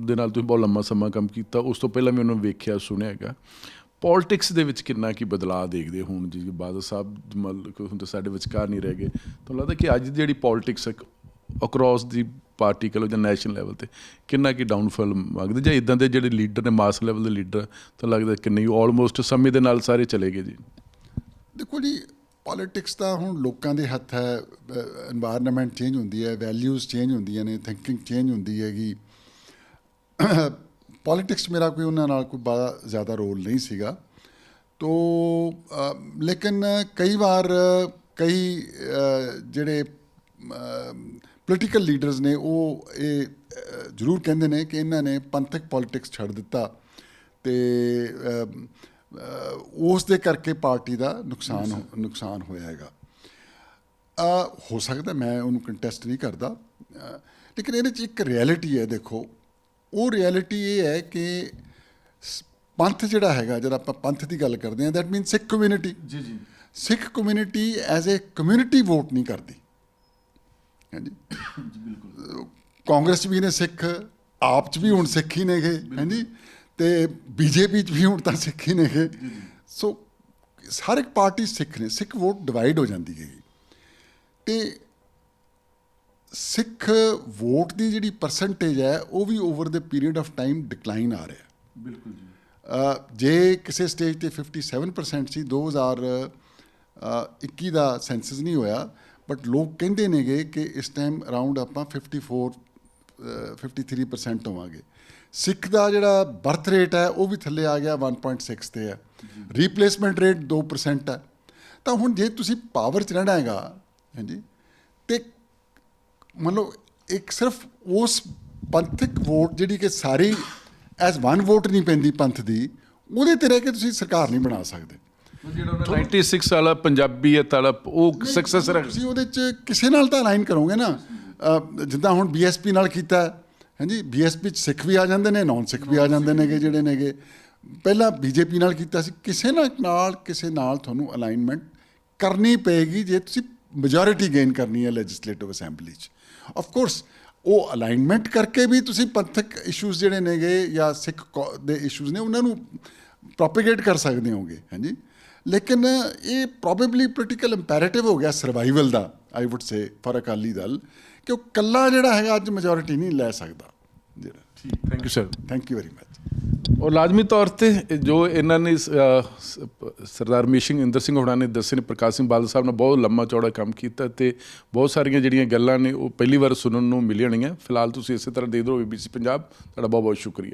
ਦੇ ਨਾਲ ਤੁਸੀਂ ਬਹੁਤ ਲੰਮਾ ਸਮਾਂ ਕੰਮ ਕੀਤਾ, ਉਸ ਤੋਂ ਪਹਿਲਾਂ ਵੀ ਉਹਨੂੰ ਵੇਖਿਆ ਸੁਣਿਆ ਹੈਗਾ। ਪੋਲੀਟਿਕਸ ਦੇ ਵਿੱਚ ਕਿੰਨਾ ਕੀ ਬਦਲਾਅ ਦੇਖਦੇ ਹੁਣ ਜੀ? ਬਾਦਲ ਸਾਹਿਬ ਮਤਲਬ ਹੁਣ ਤਾਂ ਸਾਡੇ ਵਿਚਕਾਰ ਨਹੀਂ ਰਹਿ ਗਏ, ਤੁਹਾਨੂੰ ਲੱਗਦਾ ਕਿ ਅੱਜ ਦੀ ਜਿਹੜੀ ਪੋਲੀਟਿਕਸ ਅਕਰੋਸ ਦੀ ਪਾਰਟੀ ਕਹ ਲਓ ਜਾਂ ਨੈਸ਼ਨਲ ਲੈਵਲ 'ਤੇ ਕਿੰਨਾ ਕੀ ਡਾਊਨਫਾਲ ਮੰਗਦੇ, ਜਾਂ ਇੱਦਾਂ ਦੇ ਜਿਹੜੇ ਲੀਡਰ ਨੇ ਮਾਸ ਲੈਵਲ ਦੇ ਲੀਡਰ, ਤਾਂ ਲੱਗਦਾ ਕਿ ਨਹੀਂ ਆਲਮੋਸਟ ਸਮੇਂ ਦੇ ਨਾਲ ਸਾਰੇ ਚਲੇ ਗਏ ਜੀ? ਦੇਖੋ ਜੀ, ਪੋਲੀਟਿਕਸ ਤਾਂ ਹੁਣ ਲੋਕਾਂ ਦੇ ਹੱਥ ਹੈ। এনवायरमेंट ਚੇਂਜ ਹੁੰਦੀ ਹੈ, ਵੈਲਿਊਜ਼ ਚੇਂਜ ਹੁੰਦੀਆਂ ਨੇ, ਥਿੰਕਿੰਗ ਚੇਂਜ ਹੁੰਦੀ ਹੈਗੀ। ਪੋਲੀਟਿਕਸ ਮੇਰਾ ਕੋਈ ਉਹਨਾਂ ਨਾਲ ਕੋਈ ਬੜਾ ਜ਼ਿਆਦਾ ਰੋਲ ਨਹੀਂ ਸੀਗਾ। ਤੋ ਲੇਕਿਨ ਕਈ ਵਾਰ ਕਈ ਜਿਹੜੇ ਪੋਲੀਟੀਕਲ ਲੀਡਰਸ ਨੇ ਉਹ ਇਹ ਜ਼ਰੂਰ ਕਹਿੰਦੇ ਨੇ ਕਿ ਇਹਨਾਂ ਨੇ ਪੰਥਕ ਪੋਲੀਟਿਕਸ ਛੱਡ ਦਿੱਤਾ ਅਤੇ ਉਸ ਦੇ ਕਰਕੇ ਪਾਰਟੀ ਦਾ ਨੁਕਸਾਨ ਹੋਇਆ ਹੈਗਾ। ਹੋ ਸਕਦਾ, ਮੈਂ ਉਹਨੂੰ ਕੰਟੈਸਟ ਨਹੀਂ ਕਰਦਾ, ਲੇਕਿਨ ਇਹਦੇ 'ਚ ਇੱਕ ਰਿਐਲਿਟੀ ਹੈ। ਦੇਖੋ, ਉਹ ਰਿਐਲਿਟੀ ਇਹ ਹੈ ਕਿ ਪੰਥ ਜਿਹੜਾ ਹੈਗਾ, ਜਦੋਂ ਆਪਾਂ ਪੰਥ ਦੀ ਗੱਲ ਕਰਦੇ ਹਾਂ, ਦੈਟ ਮੀਨ ਸਿੱਖ ਕਮਿਊਨਿਟੀ। ਜੀ ਜੀ। Sikh community as a community vote ਨਹੀਂ ਕਰਦੀ। ਹਾਂਜੀ, ਬਿਲਕੁਲ। ਕਾਂਗਰਸ 'ਚ ਵੀ ਨੇ ਸਿੱਖ, ਆਪ 'ਚ ਵੀ ਹੁਣ ਸਿੱਖ ਹੀ ਨੇਗੇ, ਹਾਂਜੀ, ਅਤੇ ਬੀਜੇਪੀ 'ਚ ਵੀ ਹੁਣ ਤਾਂ ਸਿੱਖ ਹੀ ਨੇਗੇ। ਸੋ ਹਰ ਇੱਕ ਪਾਰਟੀ ਸਿੱਖ ਨੇ, ਸਿੱਖ ਵੋਟ ਡਿਵਾਈਡ ਹੋ ਜਾਂਦੀ ਹੈਗੀ। ਅਤੇ ਸਿੱਖ ਵੋਟ ਦੀ ਜਿਹੜੀ ਪਰਸੈਂਟੇਜ ਹੈ ਉਹ ਵੀ over the period of time decline ਆ ਰਿਹਾ। ਬਿਲਕੁਲ ਜੀ। ਜੇ ਕਿਸੇ ਸਟੇਜ 'ਤੇ 57% ਸੀ, 2021 ਦਾ ਸੈਂਸਸ ਨਹੀਂ ਹੋਇਆ, ਬਟ ਲੋਕ ਕਹਿੰਦੇ ਨੇਗੇ ਕਿ ਇਸ ਟਾਈਮ ਅਰਾਊਂਡ ਆਪਾਂ 53% ਹੋਵਾਂਗੇ। ਸਿੱਖ ਦਾ ਜਿਹੜਾ ਬਰਥ ਰੇਟ ਹੈ ਉਹ ਵੀ ਥੱਲੇ ਆ ਗਿਆ, 1.6 ਤੇ ਹੈ। ਰੀਪਲੇਸਮੈਂਟ ਰੇਟ 2% ਹੈ। ਤਾਂ ਹੁਣ ਜੇ ਤੁਸੀਂ ਪਾਵਰ 'ਚ ਰਹਿਣਾ ਹੈਗਾ, ਹਾਂਜੀ, ਅਤੇ ਮੰਨ ਲਓ ਇੱਕ ਸਿਰਫ ਉਸ ਪੰਥਕ ਵੋਟ ਜਿਹੜੀ ਕਿ ਸਾਰੀ ਐਜ਼ ਵਨ ਵੋਟ ਨਹੀਂ ਪੈਂਦੀ ਪੰਥ ਦੀ, ਉਹਦੇ 'ਤੇ ਰਹਿ ਕੇ ਤੁਸੀਂ ਸਰਕਾਰ ਨਹੀਂ ਬਣਾ ਸਕਦੇ। ਜਿਹੜਾ 96 ਵਾਲਾ ਪੰਜਾਬੀਅਤ ਵਾਲਾ ਉਹ ਸਕਸੈਸ ਤੁਸੀਂ ਉਹਦੇ 'ਚ ਕਿਸੇ ਨਾਲ ਤਾਂ ਅਲਾਈਨ ਕਰੋਗੇ ਨਾ। ਜਿੱਦਾਂ ਹੁਣ BSP ਨਾਲ ਕੀਤਾ, ਹਾਂਜੀ, BSP 'ਚ ਸਿੱਖ ਵੀ ਆ ਜਾਂਦੇ ਨੇ, ਨੌਨ ਸਿੱਖ ਵੀ ਆ ਜਾਂਦੇ ਨੇਗੇ ਜਿਹੜੇ ਨੇਗੇ। ਪਹਿਲਾਂ BJP ਨਾਲ ਕੀਤਾ ਸੀ। ਕਿਸੇ ਨਾਲ ਤੁਹਾਨੂੰ ਅਲਾਈਨਮੈਂਟ ਕਰਨੀ ਪਏਗੀ ਜੇ ਤੁਸੀਂ ਮੈਜੋਰਿਟੀ ਗੇਨ ਕਰਨੀ ਹੈ ਲੈਜਿਸਲੇਟਿਵ ਅਸੈਂਬਲੀ 'ਚ। ਆਫ ਕੋਰਸ ਉਹ ਅਲਾਈਨਮੈਂਟ ਕਰਕੇ ਵੀ ਤੁਸੀਂ ਪੰਥਕ ਇਸ਼ੂਜ਼ ਜਿਹੜੇ ਨੇਗੇ ਜਾਂ ਸਿੱਖ ਦੇ ਇਸ਼ੂਜ਼ ਨੇ ਉਹਨਾਂ ਨੂੰ ਪ੍ਰੋਪੀਗੇਟ ਕਰ ਸਕਦੇ ਹੋਗੇ, ਹਾਂਜੀ। ਲੇਕਿਨ ਇਹ ਪ੍ਰੋਬੇਬਲੀ ਪੋਲੀਟੀਕਲ ਇੰਪੈਰੇਟਿਵ ਹੋ ਗਿਆ survival the, I wood say, for Akali Dal, ਕਿ ਉਹ ਇਕੱਲਾ ਜਿਹੜਾ ਹੈਗਾ ਅੱਜ ਮੈਜੋਰਿਟੀ ਨਹੀਂ ਲੈ ਸਕਦਾ ਜਿਹੜਾ। ਠੀਕ, thank you sir. Thank you very much. ਔਰ ਲਾਜ਼ਮੀ ਤੌਰ 'ਤੇ ਜੋ ਇਹਨਾਂ ਨੇ ਸਰਦਾਰ ਮੀਸ਼ਿੰਗ ਇੰਦਰ ਸਿੰਘ ਹੋਣਾ ਨੇ ਦੱਸੇ ਨੇ, ਪ੍ਰਕਾਸ਼ ਸਿੰਘ ਬਾਦਲ ਸਾਹਿਬ ਨੇ ਬਹੁਤ ਲੰਮਾ ਚੌੜਾ ਕੰਮ ਕੀਤਾ ਅਤੇ ਬਹੁਤ ਸਾਰੀਆਂ ਜਿਹੜੀਆਂ ਗੱਲਾਂ ਨੇ ਉਹ ਪਹਿਲੀ ਵਾਰ ਸੁਣਨ ਨੂੰ ਮਿਲੀਆਂ ਹੋਣਗੀਆਂ। ਫਿਲਹਾਲ ਤੁਸੀਂ ਇਸੇ ਤਰ੍ਹਾਂ ਦੇਖਦੇ ਰਹੋ ABC ਪੰਜਾਬ। ਤੁਹਾਡਾ ਬਹੁਤ ਬਹੁਤ ਸ਼ੁਕਰੀਆ।